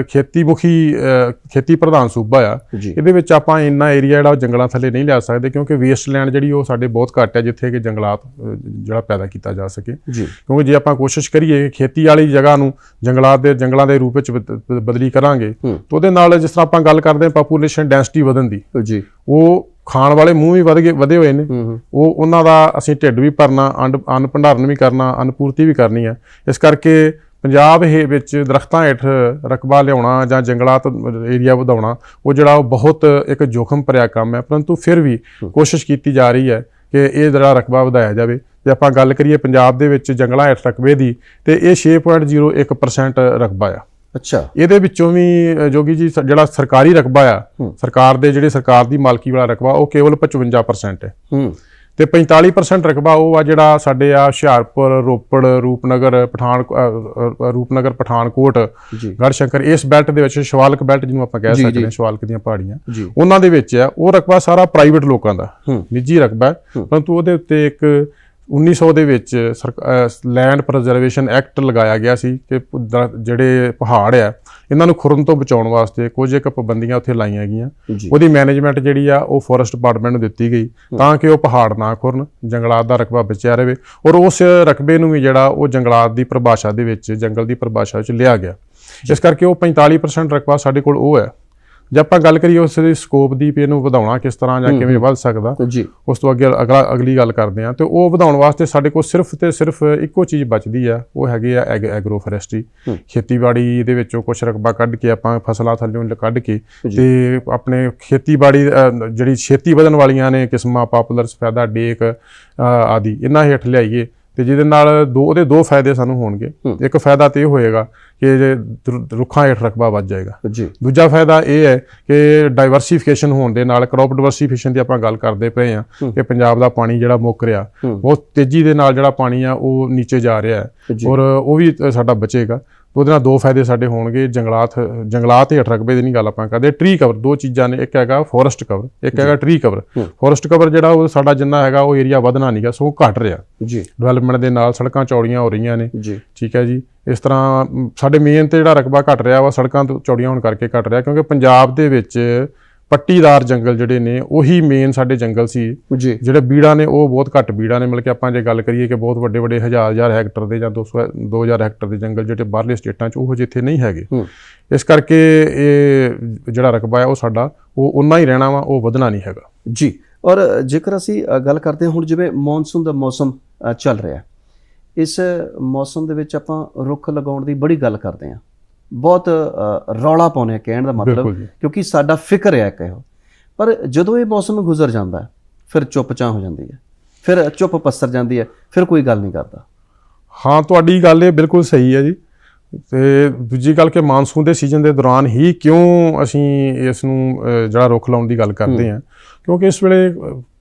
ਖੇਤੀ ਪ੍ਰਧਾਨ ਸੂਬਾ ਆ। ਇਹਦੇ ਵਿੱਚ ਆਪਾਂ ਇੰਨਾ ਏਰੀਆ ਜਿਹੜਾ ਉਹ ਜੰਗਲਾਂ ਥੱਲੇ ਨਹੀਂ ਲਿਆ ਸਕਦੇ, ਕਿਉਂਕਿ ਵੇਸਟਲੈਂਡ ਜਿਹੜੀ ਉਹ ਸਾਡੇ ਬਹੁਤ ਘੱਟ ਹੈ ਜਿੱਥੇ ਕਿ ਜੰਗਲਾਤ ਜਿਹੜਾ ਪੈਦਾ ਕੀਤਾ ਜਾ ਸਕੇ। ਜੀ ਕਿਉਂਕਿ ਜੇ ਆਪਾਂ ਕੋਸ਼ਿਸ਼ ਕਰੀਏ ਕਿ ਖੇਤੀ ਵਾਲੀ ਜਗ੍ਹਾ ਨੂੰ ਜੰਗਲਾਂ ਦੇ ਰੂਪ ਵਿੱਚ ਬਦਲੀ ਕਰਾਂਗੇ ਤਾਂ ਉਹਦੇ ਨਾਲ ਜਿਸ ਤਰ੍ਹਾਂ ਆਪਾਂ ਗੱਲ ਕਰਦੇ ਹਾਂ ਪਾਪੂਲੇਸ਼ਨ ਡੈਂਸਿਟੀ ਵਧਣ ਦੀ, ਜੀ ਉਹ ਖਾਣ ਵਾਲੇ ਮੂੰਹ ਵੀ ਵਧੇ ਹੋਏ ਨੇ, ਉਹਨਾਂ ਦਾ ਅਸੀਂ ਢਿੱਡ ਵੀ ਭਰਨਾ, ਅੰਨ ਭੰਡਾਰਨ ਵੀ ਕਰਨਾ, ਅਨਪੂਰਤੀ ਵੀ ਕਰਨੀ ਹੈ। ਇਸ ਕਰਕੇ ਪੰਜਾਬ ਵਿੱਚ ਦਰਖਤਾਂ ਹੇਠ ਰਕਬਾ ਲਿਆਉਣਾ ਜਾਂ ਜੰਗਲਾਤ ਏਰੀਆ ਵਧਾਉਣਾ ਉਹ ਜਿਹੜਾ ਉਹ ਬਹੁਤ ਇੱਕ ਜੋਖਮ ਭਰਿਆ ਕੰਮ ਹੈ, ਪਰੰਤੂ ਫਿਰ ਵੀ ਕੋਸ਼ਿਸ਼ ਕੀਤੀ ਜਾ ਰਹੀ ਹੈ ਕਿ ਇਹ ਜਿਹੜਾ ਰਕਬਾ ਵਧਾਇਆ ਜਾਵੇ। ਜੇ ਆਪਾਂ ਗੱਲ ਕਰੀਏ ਪੰਜਾਬ ਦੇ ਵਿੱਚ ਜੰਗਲਾਂ ਹੇਠ ਰਕਬੇ ਦੀ ਤੇ ਇਹ 6.01% ਰਕਬਾ ਆ। ਅੱਛਾ, ਇਹਦੇ ਵਿੱਚੋਂ ਵੀ ਜੋਗੀ ਜੀ ਜਿਹੜਾ ਸਰਕਾਰੀ ਰਕਬਾ ਆ, ਸਰਕਾਰ ਦੀ ਮਾਲਕੀ ਵਾਲਾ ਰਕਬਾ ਉਹ ਕੇਵਲ 55% ਹੈ ਤੇ 45% ਰਕਬਾ ਉਹ ਆ ਜਿਹੜਾ ਸਾਡੇ ਆ ਹੁਸ਼ਿਆਰਪੁਰ, ਰੋਪੜ, ਰੂਪਨਗਰ, ਪਠਾਨਕੋਟ, ਗੜ੍ਹਸ਼ੰਕਰ, ਇਸ ਬੈਲਟ ਦੇ ਵਿੱਚ ਸ਼ਿਵਾਲਿਕ ਬੈਲਟ ਜਿਹਨੂੰ ਆਪਾਂ ਕਹਿ ਸਕਦੇ ਹਾਂ, ਸ਼ਿਵਾਲਿਕ ਦੀਆਂ ਪਹਾੜੀਆਂ, ਉਹਨਾਂ ਦੇ ਵਿੱਚ ਆ। ਉਹ ਰਕਬਾ ਸਾਰਾ ਪ੍ਰਾਈਵੇਟ ਲੋਕਾਂ ਦਾ ਨਿੱਜੀ ਰਕਬਾ ਹੈ, ਪਰੰਤੂ ਉਹਦੇ ਉੱਤੇ ਇੱਕ 1900 ਦੇ ਵਿੱਚ ਲੈਂਡ ਪ੍ਰਜ਼ਰਵੇਸ਼ਨ ਐਕਟ ਲਗਾਇਆ ਗਿਆ ਸੀ ਕਿ ਜਿਹੜੇ ਪਹਾੜ ਆ ਇਹਨਾਂ ਨੂੰ ਖੁਰਨ ਤੋਂ ਬਚਾਉਣ ਵਾਸਤੇ ਕੁਝ ਇੱਕ ਪਾਬੰਦੀਆਂ ਉੱਥੇ ਲਾਈਆਂ ਗਈਆਂ। ਉਹਦੀ ਮੈਨੇਜਮੈਂਟ ਜਿਹੜੀ ਆ ਉਹ ਫੋਰੈਸਟ ਡਿਪਾਰਟਮੈਂਟ ਨੂੰ ਦਿੱਤੀ ਗਈ ਤਾਂ ਕਿ ਉਹ ਪਹਾੜ ਨਾ ਖੁਰਨ, ਜੰਗਲਾਤ ਦਾ ਰਕਬਾ ਬਚਿਆ ਰਹੇ ਔਰ ਉਸ ਰਕਬੇ ਨੂੰ ਵੀ ਜਿਹੜਾ ਉਹ ਜੰਗਲਾਤ ਦੀ ਪਰਿਭਾਸ਼ਾ ਦੇ ਵਿੱਚ, ਜੰਗਲ ਦੀ ਪਰਿਭਾਸ਼ਾ ਵਿੱਚ ਲਿਆ ਗਿਆ। ਇਸ ਕਰਕੇ ਉਹ 45% ਰਕਬਾ ਸਾਡੇ ਕੋਲ ਉਹ ਹੈ। ਜੇ ਆਪਾਂ ਗੱਲ ਕਰੀਏ ਉਸ ਦੇ ਸਕੋਪ ਦੀ ਵੀ ਇਹਨੂੰ ਵਧਾਉਣਾ ਕਿਸ ਤਰ੍ਹਾਂ ਜਾਂ ਕਿਵੇਂ ਵੱਧ ਸਕਦਾ, ਉਸ ਤੋਂ ਅੱਗੇ ਅਗਲੀ ਗੱਲ ਕਰਦੇ ਹਾਂ। ਤੇ ਉਹ ਵਧਾਉਣ ਵਾਸਤੇ ਸਾਡੇ ਕੋਲ ਸਿਰਫ ਤੇ ਸਿਰਫ ਇੱਕੋ ਚੀਜ਼ ਬਚਦੀ ਆ, ਉਹ ਹੈਗੀ ਆ ਐਗਰੋ ਫੋਰੈਸਟਰੀ। ਖੇਤੀਬਾੜੀ ਦੇ ਵਿੱਚੋਂ ਕੁਛ ਰਕਬਾ ਕੱਢ ਕੇ ਆਪਾਂ ਫਸਲਾਂ ਥੱਲੋਂ ਕੱਢ ਕੇ ਤੇ ਆਪਣੇ ਖੇਤੀਬਾੜੀ ਜਿਹੜੀ ਛੇਤੀ ਵਧਣ ਵਾਲੀਆਂ ਨੇ ਕਿਸਮਾਂ, ਪਾਪੂਲਰ, ਸਫੈਦਾ, ਡੇਕ ਆਦਿ, ਇਹਨਾਂ ਹੇਠ ਲਿਆਈਏ ਤੇ ਜਿਹਦੇ ਨਾਲ ਉਹਦੇ ਦੋ ਫਾਇਦੇ ਸਾਨੂੰ ਹੋਣਗੇ। ਇੱਕ ਫਾਇਦਾ ਤੇ ਇਹ ਹੋਏਗਾ ਕਿ ਜੇ ਰੁੱਖਾਂ ਹੇਠ ਰਕਬਾ ਵੱਧ ਜਾਏਗਾ। ਦੂਜਾ ਫਾਇਦਾ ਇਹ ਹੈ ਕਿ ਡਾਈਵਰਸੀਫਿਕੇਸ਼ਨ ਹੋਣ ਦੇ ਨਾਲ, ਕ੍ਰੌਪ ਡਾਈਵਰਸੀਫਿਕੇਸ਼ਨ ਦੀ ਆਪਾਂ ਗੱਲ ਕਰਦੇ ਪਏ ਹਾਂ ਕਿ ਪੰਜਾਬ ਦਾ ਪਾਣੀ ਜਿਹੜਾ ਮੁੱਕ ਰਿਹਾ, ਬਹੁਤ ਤੇਜ਼ੀ ਦੇ ਨਾਲ ਜਿਹੜਾ ਪਾਣੀ ਆ ਉਹ ਨੀਚੇ ਜਾ ਰਿਹਾ ਹੈ ਔਰ ਉਹ ਵੀ ਸਾਡਾ ਬਚੇਗਾ। ਉਹਦੇ ਨਾਲ ਦੋ ਫਾਇਦੇ ਸਾਡੇ ਹੋਣਗੇ। ਜੰਗਲਾਤ ਹੇਠ ਰਕਬੇ ਦੀ ਨਹੀਂ ਗੱਲ ਆਪਾਂ ਕਰਦੇ, ਟਰੀ ਕਵਰ, ਦੋ ਚੀਜ਼ਾਂ ਨੇ, ਇੱਕ ਹੈਗਾ ਫੋਰੈਸਟ ਕਵਰ, ਇੱਕ ਹੈਗਾ ਟਰੀ ਕਵਰ। ਫੋਰੈਸਟ ਕਵਰ ਜਿਹੜਾ ਉਹ ਸਾਡਾ ਜਿੰਨਾ ਹੈਗਾ ਉਹ ਏਰੀਆ ਵਧਣਾ ਨਹੀਂਗਾ, ਸਗੋਂ ਘਟ ਰਿਹਾ ਡਿਵੈਲਪਮੈਂਟ ਦੇ ਨਾਲ। ਸੜਕਾਂ ਚੌੜੀਆਂ ਹੋ ਰਹੀਆਂ ਨੇ, ਠੀਕ ਹੈ ਜੀ। ਇਸ ਤਰ੍ਹਾਂ ਸਾਡੇ ਮੇਨ ਤੇ ਜਿਹੜਾ ਰਕਬਾ ਘਟ ਰਿਹਾ ਵਾ ਸੜਕਾਂ ਤੋਂ ਚੌੜੀਆਂ ਹੋਣ ਕਰਕੇ ਘਟ ਰਿਹਾ, ਕਿਉਂਕਿ ਪੰਜਾਬ ਦੇ ਵਿੱਚ ਪੱਟੀਦਾਰ ਜੰਗਲ ਜਿਹੜੇ ਨੇ ਉਹੀ ਮੇਨ ਸਾਡੇ ਜੰਗਲ ਸੀ। ਜਿਹੜੇ ਬੀੜਾਂ ਨੇ ਉਹ ਬਹੁਤ ਘੱਟ ਬੀੜਾਂ ਨੇ, ਮਤਲਬ ਕਿ ਆਪਾਂ ਜੇ ਗੱਲ ਕਰੀਏ ਕਿ ਬਹੁਤ ਵੱਡੇ 1000 ਹੈਕਟਰ ਦੇ ਜਾਂ 2000 ਹੈਕਟਰ ਦੇ ਜੰਗਲ ਜਿਹੜੇ ਬਾਹਰਲੇ ਸਟੇਟਾਂ 'ਚ ਉਹ ਜਿੱਥੇ ਨਹੀਂ ਹੈਗੇ। ਇਸ ਕਰਕੇ ਇਹ ਜਿਹੜਾ ਰਕਬਾ ਹੈ ਉਹ ਸਾਡਾ ਉਹ ਉਨਾ ਹੀ ਰਹਿਣਾ ਵਾ, ਉਹ ਵਧਣਾ ਨਹੀਂ ਹੈਗਾ ਜੀ। ਔਰ ਜੇਕਰ ਅਸੀਂ ਗੱਲ ਕਰਦੇ ਹਾਂ ਹੁਣ ਜਿਵੇਂ ਮੌਨਸੂਨ ਦਾ ਮੌਸਮ ਚੱਲ ਰਿਹਾ, ਇਸ ਮੌਸਮ ਦੇ ਵਿੱਚ ਆਪਾਂ ਰੁੱਖ ਲਗਾਉਣ ਦੀ ਬੜੀ ਗੱਲ ਕਰਦੇ ਹਾਂ, ਬਹੁਤ ਰੌਲਾ ਪਾਉਂਦੇ ਹਾਂ ਕਹਿਣ ਦਾ ਮਤਲਬ, ਕਿਉਂਕਿ ਸਾਡਾ ਫਿਕਰ ਹੈ ਇੱਕ ਇਹੋ। ਪਰ ਜਦੋਂ ਇਹ ਮੌਸਮ ਗੁਜ਼ਰ ਜਾਂਦਾ ਫਿਰ ਚੁੱਪ ਚਾਂ ਹੋ ਜਾਂਦੀ ਹੈ, ਫਿਰ ਚੁੱਪ ਪੱਸਰ ਜਾਂਦੀ ਹੈ, ਫਿਰ ਕੋਈ ਗੱਲ ਨਹੀਂ ਕਰਦਾ। ਹਾਂ, ਤੁਹਾਡੀ ਗੱਲ ਇਹ ਬਿਲਕੁਲ ਸਹੀ ਹੈ ਜੀ। ਤੇ ਦੂਜੀ ਗੱਲ ਕਿ ਮਾਨਸੂਨ ਦੇ ਸੀਜ਼ਨ ਦੇ ਦੌਰਾਨ ਹੀ ਕਿਉਂ ਅਸੀਂ ਇਸ ਨੂੰ ਜਿਹੜਾ ਰੁੱਖ ਲਾਉਣ ਦੀ ਗੱਲ ਕਰਦੇ ਹਾਂ, ਕਿਉਂਕਿ ਇਸ ਵੇਲੇ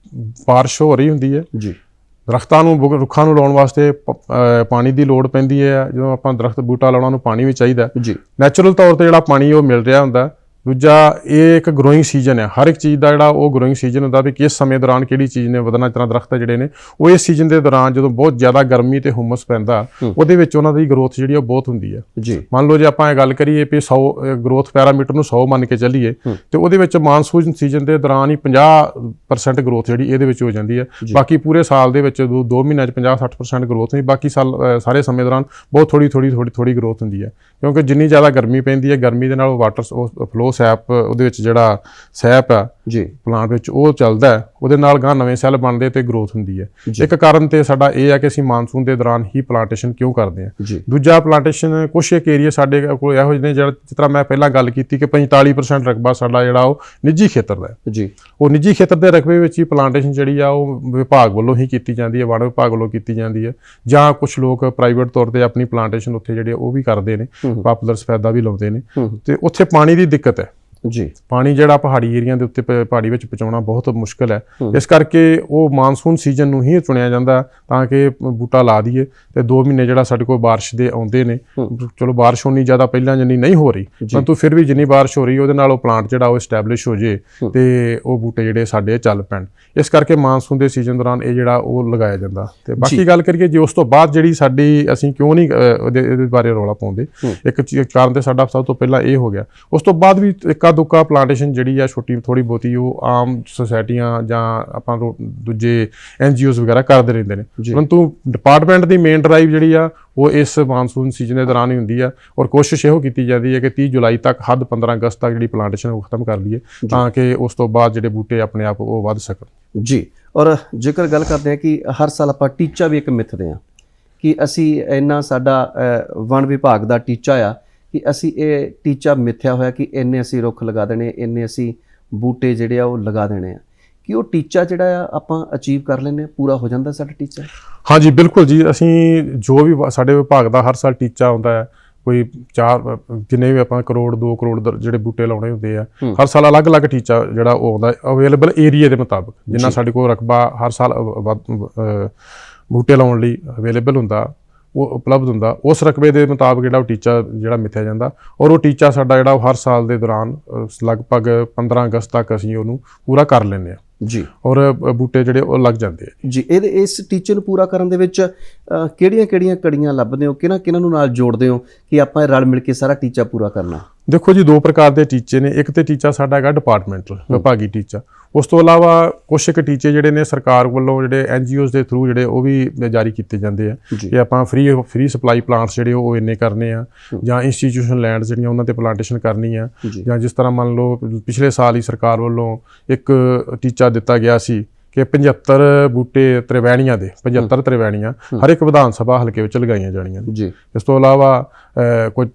ਬਾਰਿਸ਼ ਹੋ ਰਹੀ ਹੁੰਦੀ ਹੈ ਜੀ। ਰੁੱਖਾਂ ਨੂੰ ਲਾਉਣ ਵਾਸਤੇ ਪਾਣੀ ਦੀ ਲੋੜ ਪੈਂਦੀ ਹੈ। ਜਦੋਂ ਆਪਾਂ ਦਰਖਤ ਬੂਟਾ ਲਾਉਣਾ ਉਹਨੂੰ ਪਾਣੀ ਵੀ ਚਾਹੀਦਾ ਜੀ। ਨੈਚੁਰਲ ਤੌਰ ਤੇ ਜਿਹੜਾ ਪਾਣੀ ਉਹ ਮਿਲ ਰਿਹਾ ਹੁੰਦਾ। ਦੂਜਾ ਇਹ ਇੱਕ ਗਰੋਇੰਗ ਸੀਜ਼ਨ ਹੈ, ਹਰ ਇੱਕ ਚੀਜ਼ ਦਾ ਜਿਹੜਾ ਉਹ ਗਰੋਇੰਗ ਸੀਜ਼ਨ ਹੁੰਦਾ ਵੀ ਕਿਸ ਸਮੇਂ ਦੌਰਾਨ ਕਿਹੜੀ ਚੀਜ਼ ਨੇ ਵਧਣਾ। ਇਸ ਤਰ੍ਹਾਂ ਦਰਖਤ ਜਿਹੜੇ ਨੇ ਉਹ ਇਸ ਸੀਜ਼ਨ ਦੇ ਦੌਰਾਨ ਜਦੋਂ ਬਹੁਤ ਜ਼ਿਆਦਾ ਗਰਮੀ ਤੇ ਹੁਮਸ ਪੈਂਦਾ ਉਹਦੇ ਵਿੱਚ ਉਹਨਾਂ ਦੀ ਗਰੋਥ ਜਿਹੜੀ ਉਹ ਬਹੁਤ ਹੁੰਦੀ ਹੈ ਜੀ। ਮੰਨ ਲਓ ਜੇ ਆਪਾਂ ਇਹ ਗੱਲ ਕਰੀਏ ਵੀ 100 ਗਰੋਥ ਪੈਰਾਮੀਟਰ ਨੂੰ 100 ਮੰਨ ਕੇ ਚੱਲੀਏ ਤੇ ਉਹਦੇ ਵਿੱਚ ਮਾਨਸੂਨ ਸੀਜ਼ਨ ਦੇ ਦੌਰਾਨ ਹੀ 50% ਗਰੋਥ ਜਿਹੜੀ ਇਹਦੇ ਵਿੱਚ ਹੋ ਜਾਂਦੀ ਹੈ। ਬਾਕੀ ਪੂਰੇ ਸਾਲ ਦੇ ਵਿੱਚ 2 ਮਹੀਨਿਆਂ 'ਚ 50-60% ਗਰੋਥ ਨਹੀਂ, ਬਾਕੀ ਸਾਰੇ ਸਮੇਂ ਦੌਰਾਨ ਬਹੁਤ ਥੋੜੀ ਗਰੋਥ ਹੁੰਦੀ ਹੈ, ਕਿਉਂਕਿ ਜਿੰਨੀ ਜ਼ਿਆਦਾ ਗਰਮੀ ਪੈਂਦੀ ਹੈ, ਗਰਮੀ ਦੇ ਨਾਲ ਵਾਟਰ ਫਲੋ ਸੈਪ ਉਹਦੇ ਵਿੱਚ ਜਿਹੜਾ ਸੈਪ ਆ ਜੀ ਪਲਾਂਟ ਵਿੱਚ ਉਹ ਚੱਲਦਾ, ਉਹਦੇ ਨਾਲ ਗਾਂ ਨਵੇਂ ਸੈੱਲ ਬਣਦੇ ਤੇ ਗਰੋਥ ਹੁੰਦੀ ਹੈ। ਇੱਕ ਕਾਰਨ ਤੇ ਸਾਡਾ ਇਹ ਹੈ ਕਿ ਅਸੀਂ ਮਾਨਸੂਨ ਦੇ ਦੌਰਾਨ ਹੀ ਪਲਾਂਟੇਸ਼ਨ ਕਿਉਂ ਕਰਦੇ ਹਾਂ। ਦੂਜਾ ਪਲਾਂਟੇਸ਼ਨ ਕੁਛ ਇੱਕ ਏਰੀਆ ਸਾਡੇ ਕੋਲ ਇਹੋ ਜਿਹੇ ਜਿਹੜਾ ਜਿਸ ਤਰ੍ਹਾਂ ਮੈਂ ਪਹਿਲਾਂ ਗੱਲ ਕੀਤੀ ਕਿ 45% ਰਕਬਾ ਸਾਡਾ ਜਿਹੜਾ ਉਹ ਨਿੱਜੀ ਖੇਤਰ ਦਾ ਜੀ। ਉਹ ਨਿੱਜੀ ਖੇਤਰ ਦੇ ਰਕਬੇ ਵਿੱਚ ਹੀ ਪਲਾਂਟੇਸ਼ਨ ਜਿਹੜੀ ਆ ਉਹ ਵਿਭਾਗ ਵੱਲੋਂ ਹੀ ਕੀਤੀ ਜਾਂਦੀ ਹੈ, ਵਣ ਵਿਭਾਗ ਵੱਲੋਂ ਕੀਤੀ ਜਾਂਦੀ ਹੈ, ਜਾਂ ਕੁਛ ਲੋਕ ਪ੍ਰਾਈਵੇਟ ਤੌਰ ਤੇ ਆਪਣੀ ਪਲਾਂਟੇਸ਼ਨ ਉੱਥੇ ਜਿਹੜੇ ਉਹ ਵੀ ਕਰਦੇ ਨੇ, ਪਾਪੂਲਰ ਸਫੈਦਾ ਵੀ ਲਾਉਂਦੇ ਨੇ। ਤੇ ਉੱਥੇ ਪਾਣੀ ਦੀ ਦਿੱਕਤ ਹੈ ਜੀ। ਪਾਣੀ ਜਿਹੜਾ ਪਹਾੜੀ ਏਰੀਆ ਦੇ ਉੱਤੇ ਪਹਾੜੀ ਵਿੱਚ ਪਹੁੰਚਾਉਣਾ ਬਹੁਤ ਮੁਸ਼ਕਲ ਹੈ। ਇਸ ਕਰਕੇ ਉਹ ਮਾਨਸੂਨ ਸੀਜ਼ਨ ਨੂੰ ਹੀ ਚੁਣਿਆ ਜਾਂਦਾ ਤਾਂ ਕਿ ਬੂਟਾ ਲਾ ਦਈਏ ਤੇ 2 ਮਹੀਨੇ ਜਿਹੜਾ ਸਾਡੇ ਕੋਲ ਬਾਰਿਸ਼ ਦੇ ਆਉਂਦੇ ਨੇ। ਚਲੋ ਬਾਰਿਸ਼ ਉਨੀ ਜ਼ਿਆਦਾ ਪਹਿਲਾਂ ਜਿੰਨੀ ਨਹੀਂ ਹੋ ਰਹੀ, ਪਰੰਤੂ ਫਿਰ ਵੀ ਜਿੰਨੀ ਬਾਰਿਸ਼ ਹੋ ਰਹੀ ਉਹਦੇ ਨਾਲ ਉਹ ਪਲਾਂਟ ਜਿਹੜਾ ਉਹ ਐਸਟੈਬਲਿਸ਼ ਹੋ ਜੇ ਤੇ ਉਹ ਬੂਟੇ ਜਿਹੜੇ ਸਾਡੇ ਚੱਲ ਪੈਣ। ਇਸ ਕਰਕੇ ਮਾਨਸੂਨ ਦੇ ਸੀਜ਼ਨ ਦੌਰਾਨ ਇਹ ਜਿਹੜਾ ਉਹ ਲਗਾਇਆ ਜਾਂਦਾ। ਤੇ ਬਾਕੀ ਗੱਲ ਕਰੀਏ ਜੇ ਉਸ ਤੋਂ ਬਾਅਦ ਜਿਹੜੀ ਸਾਡੀ ਅਸੀਂ ਕਿਉਂ ਨਹੀਂ ਇਹਦੇ ਬਾਰੇ ਰੌਲਾ ਪਾਉਂਦੇ, ਇੱਕ ਕਾਰਨ ਤੇ ਸਾਡਾ ਸਭ ਤੋਂ ਪਹਿਲਾਂ ਇਹ ਹੋ ਗਿਆ। ਉਸ ਤੋਂ ਬਾਅਦ ਵੀ ਇੱਕ ਇੱਕਾ ਦੁੱਕਾ ਪਲਾਂਟੇਸ਼ਨ ਜਿਹੜੀ ਆ ਛੋਟੀ ਥੋੜੀ ਬਹੁਤੀ ਉਹ ਆਮ ਸੁਸਾਇਟੀਆਂ ਜਾਂ ਆਪਾਂ ਦੂਜੇ NGOs ਵਗੈਰਾ ਕਰਦੇ ਰਹਿੰਦੇ ਨੇ, ਪਰੰਤੂ ਡਿਪਾਰਟਮੈਂਟ ਦੀ ਮੇਨ ਡਰਾਈਵ ਜਿਹੜੀ ਆ ਉਹ ਇਸ ਮਾਨਸੂਨ ਸੀਜ਼ਨ ਦੇ ਦੌਰਾਨ ਹੀ ਹੁੰਦੀ ਆ, ਔਰ ਕੋਸ਼ਿਸ਼ ਇਹੋ ਕੀਤੀ ਜਾਂਦੀ ਹੈ ਕਿ 30 ਜੁਲਾਈ ਤੱਕ ਹੱਦ 15 ਅਗਸਤ ਤੱਕ ਜਿਹੜੀ ਪਲਾਂਟੇਸ਼ਨ ਉਹ ਖਤਮ ਕਰ ਲਈਏ, ਤਾਂ ਕਿ ਉਸ ਤੋਂ ਬਾਅਦ ਜਿਹੜੇ ਬੂਟੇ ਆਪਣੇ ਆਪ ਉਹ ਵੱਧ ਸਕਣ। ਜੀ, ਔਰ ਜੇਕਰ ਗੱਲ ਕਰਦੇ ਹਾਂ ਕਿ ਹਰ ਸਾਲ ਆਪਾਂ ਟੀਚਾ ਵੀ ਇੱਕ ਮਿੱਥਦੇ ਹਾਂ ਕਿ ਅਸੀਂ ਇੰਨਾ ਸਾਡਾ ਵਣ ਵਿਭਾਗ ਦਾ ਟੀਚਾ ਆ ਕਿ ਅਸੀਂ ਇਹ ਟੀਚਾ ਮਿੱਥਿਆ ਹੋਇਆ ਕਿ ਇੰਨੇ ਅਸੀਂ ਰੁੱਖ ਲਗਾ ਦੇਣੇ, ਇੰਨੇ ਅਸੀਂ ਬੂਟੇ ਜਿਹੜੇ ਆ ਉਹ ਲਗਾ ਦੇਣੇ ਆ, ਕਿ ਉਹ ਟੀਚਾ ਜਿਹੜਾ ਆ ਆਪਾਂ ਅਚੀਵ ਕਰ ਲੈਂਦੇ ਹਾਂ, ਪੂਰਾ ਹੋ ਜਾਂਦਾ ਸਾਡਾ ਟੀਚਾ? ਹਾਂਜੀ ਬਿਲਕੁਲ ਜੀ, ਅਸੀਂ ਜੋ ਵੀ ਸਾਡੇ ਵਿਭਾਗ ਦਾ ਹਰ ਸਾਲ ਟੀਚਾ ਆਉਂਦਾ ਹੈ, ਕੋਈ 4 ਜਿੰਨੇ ਵੀ ਆਪਾਂ ਕਰੋੜ 2 ਕਰੋੜ ਜਿਹੜੇ ਬੂਟੇ ਲਾਉਣੇ ਹੁੰਦੇ ਆ, ਹਰ ਸਾਲ ਅਲੱਗ-ਅਲੱਗ ਟੀਚਾ ਜਿਹੜਾ ਉਹ ਆਉਂਦਾ ਅਵੇਲੇਬਲ ਏਰੀਆ ਦੇ ਮੁਤਾਬਕ, ਜਿੰਨਾ ਸਾਡੇ ਕੋਲ ਰਕਬਾ ਹਰ ਸਾਲ ਬੂਟੇ ਲਾਉਣ ਲਈ ਅਵੇਲੇਬਲ ਹੁੰਦਾ, ਉਹ ਉਪਲਬਧ ਹੁੰਦਾ, ਉਸ ਰਕਬੇ ਦੇ ਮੁਤਾਬਕ ਜਿਹੜਾ ਉਹ ਟੀਚਾ ਜਿਹੜਾ ਮਿੱਥਿਆ ਜਾਂਦਾ, ਔਰ ਉਹ ਟੀਚਾ ਸਾਡਾ ਜਿਹੜਾ ਉਹ ਹਰ ਸਾਲ ਦੇ ਦੌਰਾਨ ਲਗਭਗ 15 ਅਗਸਤ ਤੱਕ ਅਸੀਂ ਉਹਨੂੰ ਪੂਰਾ ਕਰ ਲੈਂਦੇ ਹਾਂ ਜੀ, ਔਰ ਬੂਟੇ ਜਿਹੜੇ ਉਹ ਲੱਗ ਜਾਂਦੇ ਆ ਜੀ। ਇਸ ਟੀਚੇ ਨੂੰ ਪੂਰਾ ਕਰਨ ਦੇ ਵਿੱਚ ਕਿਹੜੀਆਂ ਕੜੀਆਂ ਲੱਭਦੇ ਹੋ, ਕਿਹਨਾਂ ਨੂੰ ਨਾਲ ਜੋੜਦੇ ਹੋ ਕਿ ਆਪਾਂ ਰਲ ਮਿਲ ਕੇ ਸਾਰਾ ਟੀਚਾ ਪੂਰਾ ਕਰਨਾ? ਦੇਖੋ ਜੀ, 2 ਪ੍ਰਕਾਰ ਦੇ ਟੀਚੇ ਨੇ। ਇੱਕ ਤੇ ਟੀਚਾ ਸਾਡਾ ਹੈਗਾ ਡਿਪਾਰਟਮੈਂਟਲ ਵਿਭਾਗੀ ਟੀਚਾ, ਉਸ ਤੋਂ ਇਲਾਵਾ ਕੁਛ ਇੱਕ ਟੀਚੇ ਜਿਹੜੇ ਨੇ ਸਰਕਾਰ ਵੱਲੋਂ ਜਿਹੜੇ NGOs ਦੇ ਥਰੂ ਜਿਹੜੇ ਉਹ ਵੀ ਜਾਰੀ ਕੀਤੇ ਜਾਂਦੇ ਆ ਕਿ ਆਪਾਂ ਫ੍ਰੀ ਸਪਲਾਈ ਪਲਾਂਟਸ ਜਿਹੜੇ ਉਹ ਇੰਨੇ ਕਰਨੇ ਆ, ਜਾਂ ਇੰਸਟੀਟਿਊਸ਼ਨਲ ਲੈਂਡ ਜਿਹੜੀਆਂ ਉਹਨਾਂ ਤੇ ਪਲਾਂਟੇਸ਼ਨ ਕਰਨੀ ਆ, ਜਾਂ ਜਿਸ ਤਰ੍ਹਾਂ ਮੰਨ ਲਓ ਪਿਛਲੇ ਸਾਲ ਹੀ ਸਰਕਾਰ ਵੱਲੋਂ ਇੱਕ ਟੀਚਾ ਦਿੱਤਾ ਗਿਆ ਸੀ ਕਿ 75 ਬੂਟੇ ਤ੍ਰਿਵੈਣੀਆਂ ਦੇ 75 ਤ੍ਰਿਵੈਣੀਆਂ ਹਰ ਇੱਕ ਵਿਧਾਨ ਸਭਾ ਹਲਕੇ ਵਿੱਚ ਲਗਾਈਆਂ ਜਾਣੀਆਂ ਜੀ। ਇਸ ਤੋਂ ਇਲਾਵਾ ਕੋਈ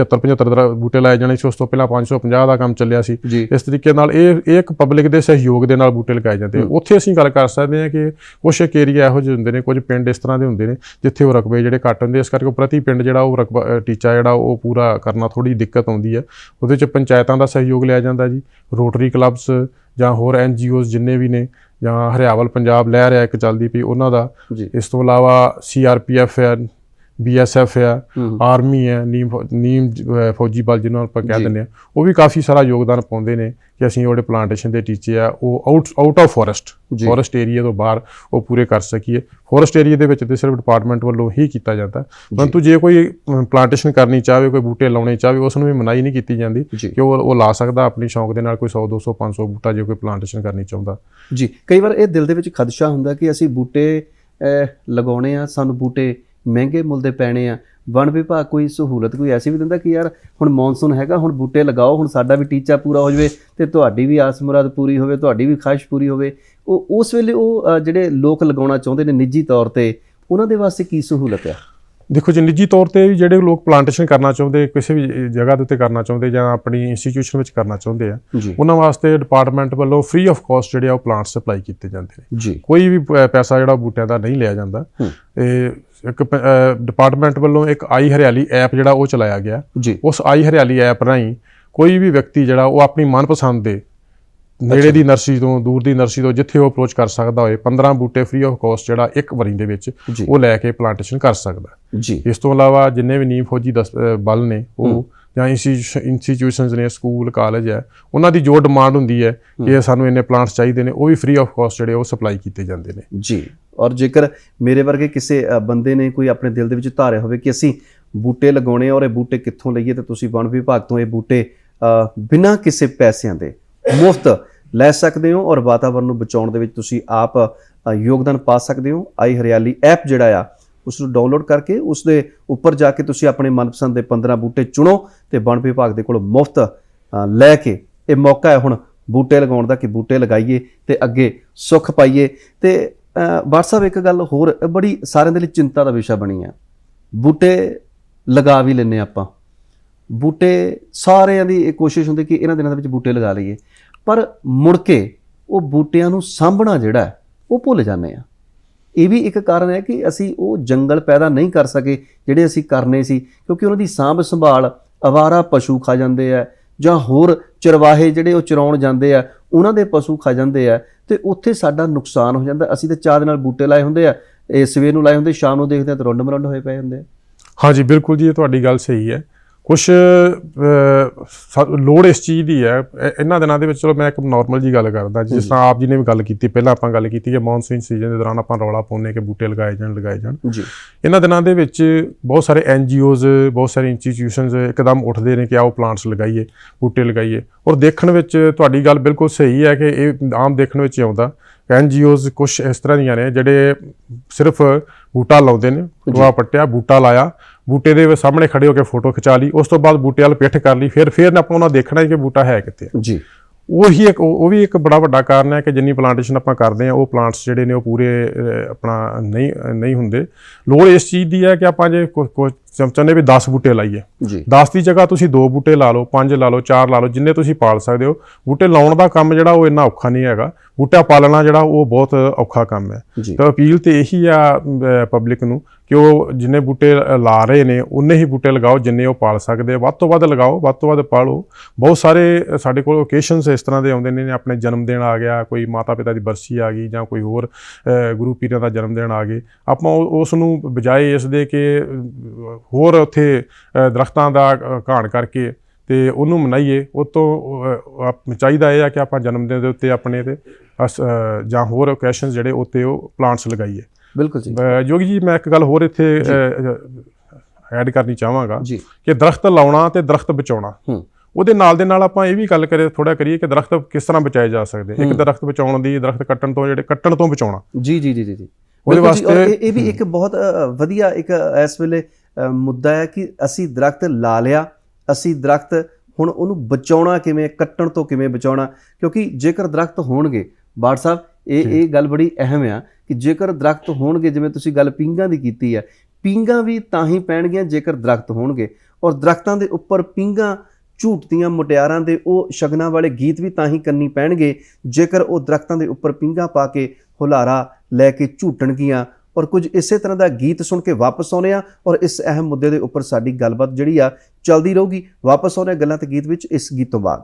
75 ਬੂਟੇ ਲਾਏ ਜਾਣੇ ਸੀ, ਉਸ ਤੋਂ ਪਹਿਲਾਂ 550 ਦਾ ਕੰਮ ਚੱਲਿਆ ਸੀ। ਇਸ ਤਰੀਕੇ ਨਾਲ ਇਹ ਇੱਕ ਪਬਲਿਕ ਦੇ ਸਹਿਯੋਗ ਦੇ ਨਾਲ ਬੂਟੇ ਲਗਾਏ ਜਾਂਦੇ ਆ। ਉੱਥੇ ਅਸੀਂ ਗੱਲ ਕਰ ਸਕਦੇ ਹਾਂ ਕਿ ਕੁਛ ਇੱਕ ਏਰੀਆ ਇਹੋ ਜਿਹੇ ਹੁੰਦੇ ਨੇ, ਕੁਝ ਪਿੰਡ ਇਸ ਤਰ੍ਹਾਂ ਦੇ ਹੁੰਦੇ ਨੇ ਜਿੱਥੇ ਉਹ ਰਕਬੇ ਜਿਹੜੇ ਘੱਟ ਹੁੰਦੇ, ਇਸ ਕਰਕੇ ਪ੍ਰਤੀ ਪਿੰਡ ਜਿਹੜਾ ਉਹ ਰਕਬਾ ਟੀਚਾ ਜਿਹੜਾ ਉਹ ਪੂਰਾ ਕਰਨਾ ਥੋੜੀ ਦਿੱਕਤ ਆਉਂਦੀ ਹੈ। ਉਹਦੇ 'ਚ ਪੰਚਾਇਤਾਂ ਦਾ ਸਹਿਯੋਗ ਲਿਆ ਜਾਂਦਾ ਜੀ, ਰੋਟਰੀ ਕਲੱਬਸ ਜਾਂ ਹੋਰ NGOs ਜਿੰਨੇ ਵੀ ਨੇ, ਜਾਂ ਹਰਿਆਵਲ ਪੰਜਾਬ ਲਹਿਰ ਹੈ ਇੱਕ ਚੱਲਦੀ ਪਈ ਉਹਨਾਂ ਦਾ। ਇਸ ਤੋਂ ਇਲਾਵਾ CRPF ਹੈ, BSF ਹੈ, ਆਰਮੀ ਹੈ, ਨੀਮ ਫੌਜੀ ਬਲ ਜਿਹਨੂੰ ਆਪਾਂ ਕਹਿ ਦਿੰਦੇ ਹਾਂ, ਉਹ ਵੀ ਕਾਫੀ ਸਾਰਾ ਯੋਗਦਾਨ ਪਾਉਂਦੇ ਨੇ ਕਿ ਅਸੀਂ ਜਿਹੜੇ ਪਲਾਂਟੇਸ਼ਨ ਦੇ ਟੀਚੇ ਆ ਉਹ ਆਊਟ ਆਫ ਫੋਰੈਸਟ ਏਰੀਆ ਤੋਂ ਬਾਹਰ ਉਹ ਪੂਰੇ ਕਰ ਸਕੀਏ। ਫੋਰੈਸਟ ਏਰੀਆ ਦੇ ਵਿੱਚ ਤੇ ਸਿਰਫ ਡਿਪਾਰਟਮੈਂਟ ਵੱਲੋਂ ਹੀ ਕੀਤਾ ਜਾਂਦਾ, ਪਰੰਤੂ ਜੇ ਕੋਈ ਪਲਾਂਟੇਸ਼ਨ ਕਰਨੀ ਚਾਹਵੇ, ਕੋਈ ਬੂਟੇ ਲਾਉਣੇ ਚਾਹਵੇ, ਉਸ ਨੂੰ ਵੀ ਮਨਾਹੀ ਨਹੀਂ ਕੀਤੀ ਜਾਂਦੀ ਕਿ ਉਹ ਲਾ ਸਕਦਾ ਆਪਣੀ ਸ਼ੌਂਕ ਦੇ ਨਾਲ ਕੋਈ 100 200 500 ਬੂਟਾ ਜੇ ਕੋਈ ਪਲਾਂਟੇਸ਼ਨ ਕਰਨੀ ਚਾਹੁੰਦਾ ਜੀ। ਕਈ ਵਾਰ ਇਹ ਦਿਲ ਦੇ ਵਿੱਚ ਖਦਸ਼ਾ ਹੁੰਦਾ ਕਿ ਅਸੀਂ ਬੂਟੇ ਲਗਾਉਣੇ ਆ, ਸਾਨੂੰ ਬੂਟੇ ਮਹਿੰਗੇ ਮੁੱਲ ਦੇ ਪੈਣੇ ਆ, ਵਣ ਵਿਭਾਗ ਕੋਈ ਸਹੂਲਤ ਕੋਈ ਐਸੀ ਵੀ ਦਿੰਦਾ ਕਿ ਯਾਰ ਹੁਣ ਮੌਨਸੂਨ ਹੈਗਾ, ਹੁਣ ਬੂਟੇ ਲਗਾਓ, ਹੁਣ ਸਾਡਾ ਵੀ ਟੀਚਾ ਪੂਰਾ ਹੋ ਜਾਵੇ ਤੇ ਤੁਹਾਡੀ ਵੀ ਆਸ ਮੁਰਾਦ ਪੂਰੀ ਹੋਵੇ, ਤੁਹਾਡੀ ਵੀ ਖਾਹਿਸ਼ ਪੂਰੀ ਹੋਵੇ? ਉਹ ਉਸ ਵੇਲੇ ਉਹ ਜਿਹੜੇ ਲੋਕ ਲਗਾਉਣਾ ਚਾਹੁੰਦੇ ਨੇ ਨਿੱਜੀ ਤੌਰ ਤੇ, ਉਹਨਾਂ ਦੇ ਵਾਸਤੇ ਕੀ ਸਹੂਲਤ ਹੈ? ਦੇਖੋ ਜੀ, ਨਿੱਜੀ ਤੌਰ ਤੇ ਜਿਹੜੇ ਲੋਕ ਪਲਾਂਟੇਸ਼ਨ ਕਰਨਾ ਚਾਹੁੰਦੇ, ਕਿਸੇ ਵੀ ਜਗ੍ਹਾ ਦੇ ਉੱਤੇ ਕਰਨਾ ਚਾਹੁੰਦੇ ਜਾਂ ਆਪਣੀ ਇੰਸਟੀਟਿਊਸ਼ਨ ਵਿੱਚ ਕਰਨਾ ਚਾਹੁੰਦੇ ਆ, ਉਹਨਾਂ ਵਾਸਤੇ ਡਿਪਾਰਟਮੈਂਟ ਵੱਲੋਂ ਫ੍ਰੀ ਆਫ ਕਾਸਟ ਜਿਹੜੇ ਆ ਉਹ ਪਲਾਂਟ ਸਪਲਾਈ ਕੀਤੇ ਜਾਂਦੇ ਨੇ। ਕੋਈ ਵੀ ਪੈਸਾ ਜਿਹੜਾ ਬੂਟਿਆਂ ਦਾ ਨਹੀਂ ਲਿਆ ਜਾਂਦਾ। ਇੱਕ ਡਿਪਾਰਟਮੈਂਟ ਵੱਲੋਂ ਇੱਕ ਆਈ ਹਰਿਆਲੀ ਐਪ ਜਿਹੜਾ ਉਹ ਚਲਾਇਆ ਗਿਆ, ਉਸ ਆਈ ਹਰਿਆਲੀ ਐਪ ਰਾਹੀਂ ਕੋਈ ਵੀ ਵਿਅਕਤੀ ਜਿਹੜਾ ਉਹ ਆਪਣੀ ਮਨਪਸੰਦ ਦੇ ਨੇੜੇ ਦੀ ਨਰਸਰੀ ਤੋਂ, ਦੂਰ ਦੀ ਨਰਸਰੀ ਤੋਂ, ਜਿੱਥੇ ਉਹ ਅਪਰੋਚ ਕਰ ਸਕਦਾ ਹੋਏ, 15 ਬੂਟੇ ਫ੍ਰੀ ਆਫ ਕਾਸਟ ਜਿਹੜਾ ਇੱਕ ਵਾਰੀ ਦੇ ਵਿੱਚ ਉਹ ਲੈ ਕੇ ਪਲਾਂਟੇਸ਼ਨ ਕਰ ਸਕਦਾ। ਇਸ ਤੋਂ ਇਲਾਵਾ ਜਿੰਨੇ ਵੀ ਨੀਮ ਫੌਜੀ ਬਲ ਨੇ ਉਹ ਜਾਂ ਇੰਸਟੀਟਿਊਸ਼ਨਸ ਨੇ, ਸਕੂਲ ਕਾਲਜ ਹੈ, ਉਹਨਾਂ ਦੀ ਜੋ ਡਿਮਾਂਡ ਹੁੰਦੀ ਹੈ ਕਿ ਸਾਨੂੰ ਇੰਨੇ ਪਲਾਂਟਸ ਚਾਹੀਦੇ ਨੇ, ਉਹ ਵੀ ਫ੍ਰੀ ਆਫ ਕਾਸਟ ਜਿਹੜੇ ਉਹ ਸਪਲਾਈ ਕੀਤੇ ਜਾਂਦੇ ਨੇ ਜੀ। ਔਰ ਜੇਕਰ ਮੇਰੇ ਵਰਗੇ ਕਿਸੇ ਬੰਦੇ ਨੇ ਕੋਈ ਆਪਣੇ ਦਿਲ ਦੇ ਵਿੱਚ ਧਾਰਿਆ ਹੋਵੇ ਕਿ ਅਸੀਂ ਬੂਟੇ ਲਗਾਉਣੇ ਔਰ ਇਹ ਬੂਟੇ ਕਿੱਥੋਂ ਲਈਏ, ਤਾਂ ਤੁਸੀਂ ਵਣ ਵਿਭਾਗ ਤੋਂ ਇਹ ਬੂਟੇ ਬਿਨਾਂ ਕਿਸੇ ਪੈਸਿਆਂ ਦੇ ਮੁਫਤ ਲੈ ਸਕਦੇ ਹੋ ਔਰ ਵਾਤਾਵਰਨ ਨੂੰ ਬਚਾਉਣ ਦੇ ਵਿੱਚ ਤੁਸੀਂ ਆਪ ਯੋਗਦਾਨ ਪਾ ਸਕਦੇ ਹੋ। ਆਈ ਹਰਿਆਲੀ ਐਪ ਜਿਹੜਾ ਆ ਉਸ ਨੂੰ ਡਾਊਨਲੋਡ ਕਰਕੇ ਉਸ ਦੇ ਉੱਪਰ ਜਾ ਕੇ ਤੁਸੀਂ ਆਪਣੇ ਮਨਪਸੰਦ ਦੇ 15 ਬੂਟੇ ਚੁਣੋ ਤੇ ਵਣ ਵਿਭਾਗ ਦੇ ਕੋਲ ਮੁਫਤ ਲੈ ਕੇ, ਇਹ ਮੌਕਾ ਹੈ ਹੁਣ ਬੂਟੇ ਲਗਾਉਣ ਦਾ ਕਿ ਬੂਟੇ ਲਗਾਈਏ ਤੇ ਅੱਗੇ ਸੁੱਖ ਪਾਈਏ। ਤੇ WhatsApp ਇੱਕ ਗੱਲ ਹੋਰ ਬੜੀ ਸਾਰਿਆਂ ਦੇ ਲਈ ਚਿੰਤਾ ਦਾ ਵਿਸ਼ਾ ਬਣੀ ਆ, ਬੂਟੇ ਲਗਾ ਵੀ ਲੈਂਦੇ ਆਪਾਂ, ਬੂਟੇ ਸਾਰਿਆਂ ਦੀ ਇਹ ਕੋਸ਼ਿਸ਼ ਹੁੰਦੀ ਕਿ ਇਹਨਾਂ ਦਿਨਾਂ ਦੇ ਵਿੱਚ ਬੂਟੇ ਲਗਾ ਲਈਏ, ਪਰ ਮੁੜ ਕੇ ਉਹ ਬੂਟਿਆਂ ਨੂੰ ਸਾਂਭਣਾ ਜਿਹੜਾ ਉਹ ਭੁੱਲ ਜਾਂਦੇ ਆ। ਇਹ ਵੀ ਇੱਕ ਕਾਰਨ ਹੈ ਕਿ ਅਸੀਂ ਉਹ ਜੰਗਲ ਪੈਦਾ ਨਹੀਂ ਕਰ ਸਕੇ ਜਿਹੜੇ ਅਸੀਂ ਕਰਨੇ ਸੀ, ਕਿਉਂਕਿ ਉਹਨਾਂ ਦੀ ਸਾਂਭ ਸੰਭਾਲ ਅਵਾਰਾ ਪਸ਼ੂ ਖਾ ਜਾਂਦੇ ਆ ਜਾਂ ਹੋਰ ਚਰਵਾਹੇ ਜਿਹੜੇ ਉਹ ਚਰਾਉਣ ਜਾਂਦੇ ਆ, ਉਹਨਾਂ ਦੇ ਪਸ਼ੂ ਖਾ ਜਾਂਦੇ ਆ ਤੇ ਉੱਥੇ ਸਾਡਾ ਨੁਕਸਾਨ ਹੋ ਜਾਂਦਾ। ਅਸੀਂ ਤਾਂ ਚਾਹ ਦੇ ਨਾਲ ਬੂਟੇ ਲਾਏ ਹੁੰਦੇ ਆ, ਇਹ ਸਵੇਰ ਨੂੰ ਲਾਏ ਹੁੰਦੇ, ਸ਼ਾਮ ਨੂੰ ਦੇਖਦੇ ਆ ਤਾਂ ਰੁੰਡ ਮਰੁੰਡ ਹੋਏ ਪਏ ਹੁੰਦੇ ਆ। ਹਾਂਜੀ ਬਿਲਕੁਲ ਜੀ, ਇਹ ਤੁਹਾਡੀ ਗੱਲ ਸਹੀ ਹੈ। ਕੁਛ ਲੋੜ ਇਸ ਚੀਜ਼ ਦੀ ਹੈ ਇਹਨਾਂ ਦਿਨਾਂ ਦੇ ਵਿੱਚ। ਚਲੋ ਮੈਂ ਇੱਕ ਨਾਰਮਲ ਜੀ ਗੱਲ ਕਰਦਾ, ਜਿਸ ਤਰ੍ਹਾਂ ਆਪ ਜੀ ਨੇ ਵੀ ਗੱਲ ਕੀਤੀ, ਪਹਿਲਾਂ ਆਪਾਂ ਗੱਲ ਕੀਤੀ ਕਿ ਮੌਨਸੂਨ ਸੀਜ਼ਨ ਦੇ ਦੌਰਾਨ ਆਪਾਂ ਰੌਲਾ ਪਾਉਂਦੇ ਕਿ ਬੂਟੇ ਲਗਾਏ ਜਾਣ ਜੀ। ਇਹਨਾਂ ਦਿਨਾਂ ਦੇ ਵਿੱਚ ਬਹੁਤ ਸਾਰੇ NGOs, ਬਹੁਤ ਸਾਰੇ ਇੰਸਟੀਟਿਊਸ਼ਨਸ ਇੱਕਦਮ ਉੱਠਦੇ ਨੇ ਕਿ ਆਓ ਪਲਾਂਟਸ ਲਗਾਈਏ, ਬੂਟੇ ਲਗਾਈਏ। ਔਰ ਦੇਖਣ ਵਿੱਚ ਤੁਹਾਡੀ ਗੱਲ ਬਿਲਕੁਲ ਸਹੀ ਹੈ ਕਿ ਇਹ ਆਮ ਦੇਖਣ ਵਿੱਚ ਆਉਂਦਾ। NGOs ਕੁਛ ਇਸ ਤਰ੍ਹਾਂ ਦੀਆਂ ਨੇ ਜਿਹੜੇ ਸਿਰਫ ਬੂਟਾ ਲਾਉਂਦੇ ਨੇ, ਟੋਆ ਪੱਟਿਆ, ਬੂਟਾ ਲਾਇਆ, ਬੂਟੇ ਦੇ ਸਾਹਮਣੇ ਖੜੇ ਹੋ ਕੇ ਫੋਟੋ ਖਿਚਾ ਲਈ, ਉਸ ਤੋਂ ਬਾਅਦ ਬੂਟੇ ਵੱਲ ਪਿੱਠ ਕਰ ਲਈ, ਫਿਰ ਆਪਾਂ ਉਹਨਾਂ ਦੇਖਣਾ ਕਿ ਬੂਟਾ ਹੈ ਕਿੱਥੇ ਜੀ। ਉਹ ਵੀ ਇੱਕ ਬੜਾ ਵੱਡਾ ਕਾਰਨ ਹੈ ਕਿ ਜਿੰਨੀ ਪਲਾਂਟੇਸ਼ਨ ਆਪਾਂ ਕਰਦੇ ਹਾਂ ਉਹ ਪਲਾਂਟਸ ਜਿਹੜੇ ਨੇ ਉਹ ਪੂਰੇ ਆਪਣਾ ਨਹੀਂ ਹੁੰਦੇ। ਲੋੜ ਇਸ ਚੀਜ਼ ਦੀ ਹੈ ਕਿ ਆਪਾਂ ਜੇ ਚਾਹੁੰਦੇ ਵੀ 10 ਬੂਟੇ ਲਾਈਏ, 10 ਦੀ ਜਗ੍ਹਾ ਤੁਸੀਂ 2 ਬੂਟੇ ਲਾ ਲਓ, 5 ਲਾ ਲਓ, 4 ਲਾ ਲਓ, ਜਿੰਨੇ ਤੁਸੀਂ ਪਾਲ ਸਕਦੇ ਹੋ। ਬੂਟੇ ਲਾਉਣ ਦਾ ਕੰਮ ਜਿਹੜਾ ਉਹ ਇੰਨਾ ਔਖਾ ਨਹੀਂ ਹੈਗਾ, ਬੂਟਾ ਪਾਲਣਾ ਜਿਹੜਾ ਉਹ ਬਹੁਤ ਔਖਾ ਕੰਮ ਹੈ। ਤਾਂ ਅਪੀਲ ਤੇ ਇਹੀ ਆ ਪਬਲਿਕ ਨੂੰ ਕਿ ਉਹ ਜਿੰਨੇ ਬੂਟੇ ਲਾ ਰਹੇ ਨੇ ਉਨੇ ਹੀ ਬੂਟੇ ਲਗਾਓ ਜਿੰਨੇ ਉਹ ਪਾਲ ਸਕਦੇ, ਵੱਧ ਤੋਂ ਵੱਧ ਲਗਾਓ, ਵੱਧ ਤੋਂ ਵੱਧ ਪਾਲੋ। ਬਹੁਤ ਸਾਰੇ ਸਾਡੇ ਕੋਲ ਓਕੇਸ਼ਨਸ ਇਸ ਤਰ੍ਹਾਂ ਦੇ ਆਉਂਦੇ ਨੇ, ਆਪਣੇ ਜਨਮ ਦਿਨ ਆ ਗਿਆ, ਕੋਈ ਮਾਤਾ ਪਿਤਾ ਦੀ ਬਰਸੀ ਆ ਗਈ, ਜਾਂ ਕੋਈ ਹੋਰ ਗੁਰੂ ਪੀਰਾਂ ਦਾ ਜਨਮ ਦਿਨ ਆ ਗਏ, ਆਪਾਂ ਉਸ ਨੂੰ ਬਜਾਏ ਇਸ ਦੇ ਕਿ ਹੋਰ ਉੱਥੇ ਦਰਖਤਾਂ ਦਾ ਘਾਣ ਕਰਕੇ ਤੇ ਉਹਨੂੰ ਮਨਾਈਏ, ਉਹ ਤੋਂ ਚਾਹੀਦਾ ਇਹ ਆ ਕਿ ਆਪਾਂ ਜਨਮ ਦਿਨ ਦੇ ਉੱਤੇ ਆਪਣੇ ਤੇ ਜਾਂ ਹੋਰ ਓਕੇਸ਼ਨ ਜਿਹੜੇ ਉੱਤੇ ਉਹ ਪਲਾਂਟਸ ਲਗਾਈਏ। ਬਿਲਕੁਲ ਜੀ। ਜੋਗੀ ਜੀ, ਮੈਂ ਇੱਕ ਗੱਲ ਹੋਰ ਇੱਥੇ ਐਡ ਕਰਨੀ ਚਾਹਾਂਗਾ ਕਿ ਦਰਖਤ ਲਾਉਣਾ ਤੇ ਦਰਖਤ ਬਚਾਉਣਾ, ਉਹਦੇ ਨਾਲ ਦੇ ਨਾਲ ਆਪਾਂ ਇਹ ਵੀ ਗੱਲ ਕਰੀਏ ਕਿ ਦਰਖਤ ਕਿਸ ਤਰ੍ਹਾਂ ਬਚਾਏ ਜਾ ਸਕਦੇ। ਇੱਕ ਦਰਖਤ ਬਚਾਉਣ ਦੀ, ਦਰਖਤ ਕੱਟਣ ਤੋਂ ਬਚਾਉਣਾ। ਜੀ। ਉਹਦੇ ਵਾਸਤੇ ਇਹ ਵੀ ਇੱਕ ਬਹੁਤ ਵਧੀਆ ਇੱਕ ਇਸ ਵੇਲੇ ਮੁੱਦਾ ਹੈ ਕਿ ਅਸੀਂ ਦਰਖਤ ਲਾ ਲਿਆ, ਅਸੀਂ ਦਰਖਤ ਹੁਣ ਉਹਨੂੰ ਬਚਾਉਣਾ ਕਿਵੇਂ, ਕੱਟਣ ਤੋਂ ਕਿਵੇਂ ਬਚਾਉਣਾ। ਕਿਉਂਕਿ ਜੇਕਰ ਦਰਖਤ ਹੋਣਗੇ, ਬਾੜ ਸਾਹਿਬ ਇਹ ਗੱਲ ਬੜੀ ਅਹਿਮ ਆ ਕਿ ਜੇਕਰ ਦਰਖਤ ਹੋਣਗੇ, ਜਿਵੇਂ ਤੁਸੀਂ ਗੱਲ ਪੀਂਘਾਂ ਦੀ ਕੀਤੀ ਹੈ, ਪੀਂਘਾਂ ਵੀ ਤਾਂ ਹੀ ਪੈਣਗੀਆਂ ਜੇਕਰ ਦਰਖਤ ਹੋਣਗੇ। ਔਰ ਦਰਖਤਾਂ ਦੇ ਉੱਪਰ ਪੀਂਘਾਂ ਝੂਟਦੀਆਂ ਮੁਟਿਆਰਾਂ ਦੇ ਉਹ ਸ਼ਗਨਾਂ ਵਾਲੇ ਗੀਤ ਵੀ ਤਾਂ ਹੀ ਕਰਨੀ ਪੈਣਗੇ ਜੇਕਰ ਉਹ ਦਰਖਤਾਂ ਦੇ ਉੱਪਰ ਪੀਂਘਾਂ ਪਾ ਕੇ ਹੁਲਾਰਾ ਲੈ ਕੇ ਝੂਟਣਗੀਆਂ। ਔਰ ਕੁਝ ਇਸੇ ਤਰ੍ਹਾਂ ਦਾ ਗੀਤ ਸੁਣ ਕੇ ਵਾਪਸ ਆਉਣੇ ਆ, ਔਰ ਇਸ ਅਹਿਮ ਮੁੱਦੇ ਦੇ ਉੱਪਰ ਸਾਡੀ ਗੱਲਬਾਤ ਜਿਹੜੀ ਆ ਚੱਲਦੀ ਰਹੂਗੀ। ਵਾਪਸ ਆਉਣੇ ਗੱਲਾਂ ਤੇ ਗੀਤ ਵਿੱਚ ਇਸ ਗੀਤ ਤੋਂ ਬਾਅਦ।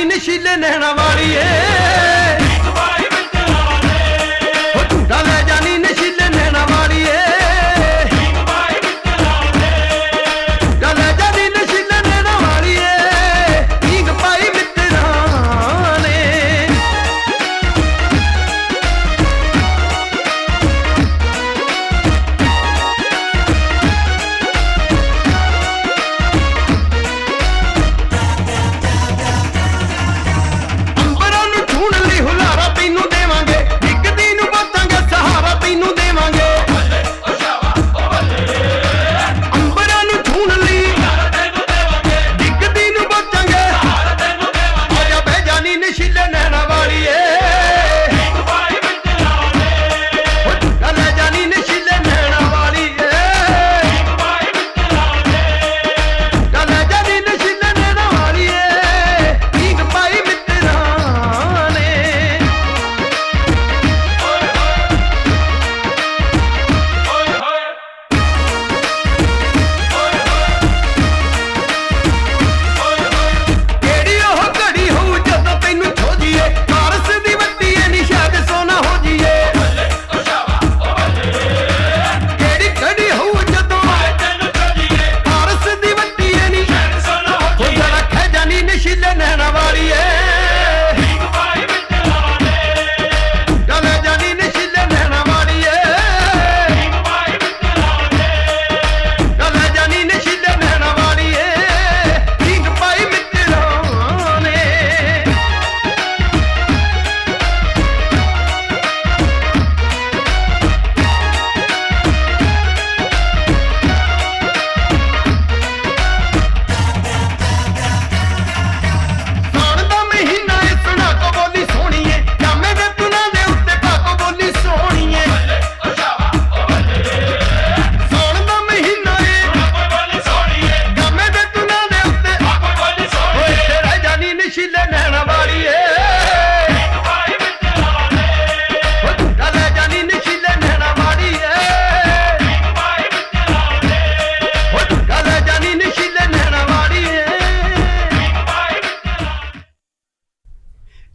ਨਸ਼ੀਲੇ ਨੈਣਾ ਵਾਲੀਏ ਝੂਟਾ ਲੈ ਜਾਨੀ, ਨਸ਼ੀਲੇ ਨੈਣਾ ਵਾਲੀਏ ਝੂਟਾ ਲੈ ਜਾਨੀ, ਨਸ਼ੀਲੇ ਨੈਣਾ ਵਾਲੀਏ। ਪੀਂਘ ਪਾ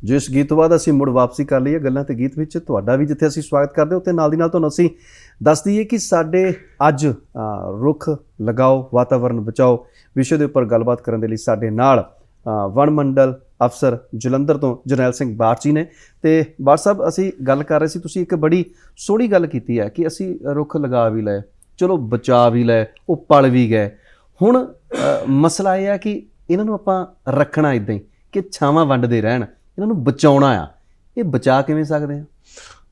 ਜਿਸ ਗੀਤ ਤੋਂ ਬਾਅਦ ਅਸੀਂ ਮੁੜ ਵਾਪਸੀ ਕਰ ਲਈ ਹੈ ਗੱਲਾਂ ਤੇ ਗੀਤ ਵਿੱਚ। ਤੁਹਾਡਾ ਵੀ ਜਿੱਥੇ ਅਸੀਂ ਸਵਾਗਤ ਕਰਦੇ ਉੱਥੇ ਨਾਲ ਦੀ ਨਾਲ ਤੁਹਾਨੂੰ ਅਸੀਂ ਦੱਸ ਦਈਏ ਕਿ ਸਾਡੇ ਅੱਜ ਰੁੱਖ ਲਗਾਓ ਵਾਤਾਵਰਨ ਬਚਾਓ ਵਿਸ਼ੇ ਦੇ ਉੱਪਰ ਗੱਲਬਾਤ ਕਰਨ ਦੇ ਲਈ ਸਾਡੇ ਨਾਲ ਵਣ ਮੰਡਲ ਅਫਸਰ ਜਲੰਧਰ ਤੋਂ ਜਰਨੈਲ ਸਿੰਘ ਬਾਠ ਜੀ ਨੇ। ਤੇ ਬਾਠ ਸਾਹਿਬ, ਅਸੀਂ ਗੱਲ ਕਰ ਰਹੇ ਸੀ, ਤੁਸੀਂ ਇੱਕ ਬੜੀ ਸੋਹਣੀ ਗੱਲ ਕੀਤੀ ਹੈ ਕਿ ਅਸੀਂ ਰੁੱਖ ਲਗਾ ਵੀ ਲਏ, ਚਲੋ ਬਚਾ ਵੀ ਲਏ, ਉਹ ਪਲ ਵੀ ਗਏ। ਹੁਣ ਮਸਲਾ ਇਹ ਹੈ ਕਿ ਇਹਨਾਂ ਨੂੰ ਆਪਾਂ ਰੱਖਣਾ ਇੱਦਾਂ ਹੀ ਕਿ ਛਾਵਾਂ ਵੰਡਦੇ ਰਹਿਣ, ਇਹਨਾਂ ਨੂੰ ਬਚਾਉਣਾ ਆ। ਇਹ ਬਚਾ ਕਿਵੇਂ ਸਕਦੇ ਆ?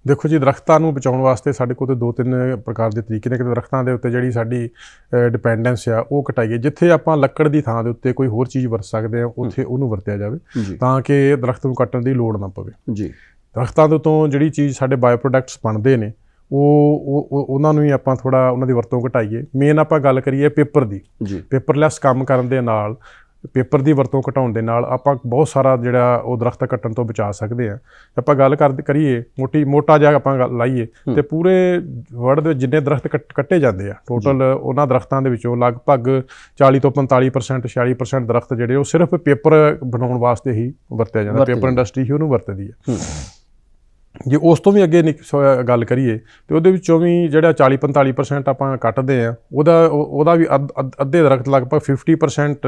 ਦੇਖੋ ਜੀ, ਦਰਖਤਾਂ ਨੂੰ ਬਚਾਉਣ ਵਾਸਤੇ ਸਾਡੇ ਕੋਲ ਤੇ 2-3 ਪ੍ਰਕਾਰ ਦੇ ਤਰੀਕੇ ਨੇ ਕਿ ਦਰਖਤਾਂ ਦੇ ਉੱਤੇ ਜਿਹੜੀ ਸਾਡੀ ਡਿਪੈਂਡੈਂਸ ਆ ਉਹ ਘਟਾਈਏ। ਜਿੱਥੇ ਆਪਾਂ ਲੱਕੜ ਦੀ ਥਾਂ ਦੇ ਉੱਤੇ ਕੋਈ ਹੋਰ ਚੀਜ਼ ਵਰਤ ਸਕਦੇ ਆ ਉੱਥੇ ਉਹਨੂੰ ਵਰਤਿਆ ਜਾਵੇ ਤਾਂ ਕਿ ਦਰਖਤ ਨੂੰ ਕੱਟਣ ਦੀ ਲੋੜ ਨਾ ਪਵੇ ਜੀ। ਦਰਖਤਾਂ ਦੇ ਉੱਤੋਂ ਜਿਹੜੀ ਚੀਜ਼ ਸਾਡੇ ਬਾਇਓ ਪ੍ਰੋਡਕਟਸ ਬਣਦੇ ਨੇ ਉਹਨਾਂ ਨੂੰ ਹੀ ਆਪਾਂ ਥੋੜ੍ਹਾ ਉਹਨਾਂ ਦੀ ਵਰਤੋਂ ਘਟਾਈਏ। ਮੇਨ ਆਪਾਂ ਗੱਲ ਕਰੀਏ ਪੇਪਰ ਦੀ, ਪੇਪਰਲੈਸ ਕੰਮ ਕਰਨ ਦੇ ਨਾਲ, ਪੇਪਰ ਦੀ ਵਰਤੋਂ ਘਟਾਉਣ ਦੇ ਨਾਲ ਆਪਾਂ ਬਹੁਤ ਸਾਰਾ ਜਿਹੜਾ ਉਹ ਦਰਖਤ ਕੱਟਣ ਤੋਂ ਬਚਾ ਸਕਦੇ ਹਾਂ। ਆਪਾਂ ਗੱਲ ਕਰੀਏ ਮੋਟਾ ਜਿਹਾ ਆਪਾਂ ਲਾਈਏ ਤੇ ਪੂਰੇ ਵਰਲਡ ਦੇ ਜਿੰਨੇ ਦਰਖਤ ਕੱਟੇ ਜਾਂਦੇ ਆ ਟੋਟਲ, ਉਹਨਾਂ ਦਰਖਤਾਂ ਦੇ ਵਿੱਚੋਂ ਲਗਭਗ 40 ਤੋਂ 45% 46% ਦਰਖਤ ਜਿਹੜੇ ਉਹ ਸਿਰਫ ਪੇਪਰ ਬਣਾਉਣ ਵਾਸਤੇ ਹੀ ਵਰਤਿਆ ਜਾਂਦਾ। ਪੇਪਰ ਇੰਡਸਟਰੀ ਹੀ ਉਹਨੂੰ ਵਰਤਦੀ ਹੈ। ਜੇ ਉਸ ਤੋਂ ਵੀ ਅੱਗੇ ਗੱਲ ਕਰੀਏ ਤੇ ਉਹਦੇ ਵਿੱਚੋਂ ਵੀ ਜਿਹੜਾ 40-45% ਆਪਾਂ ਕੱਟਦੇ ਆ ਉਹਦਾ ਵੀ ਅੱਧੇ ਦਰਖਤ ਲਗਭਗ 50%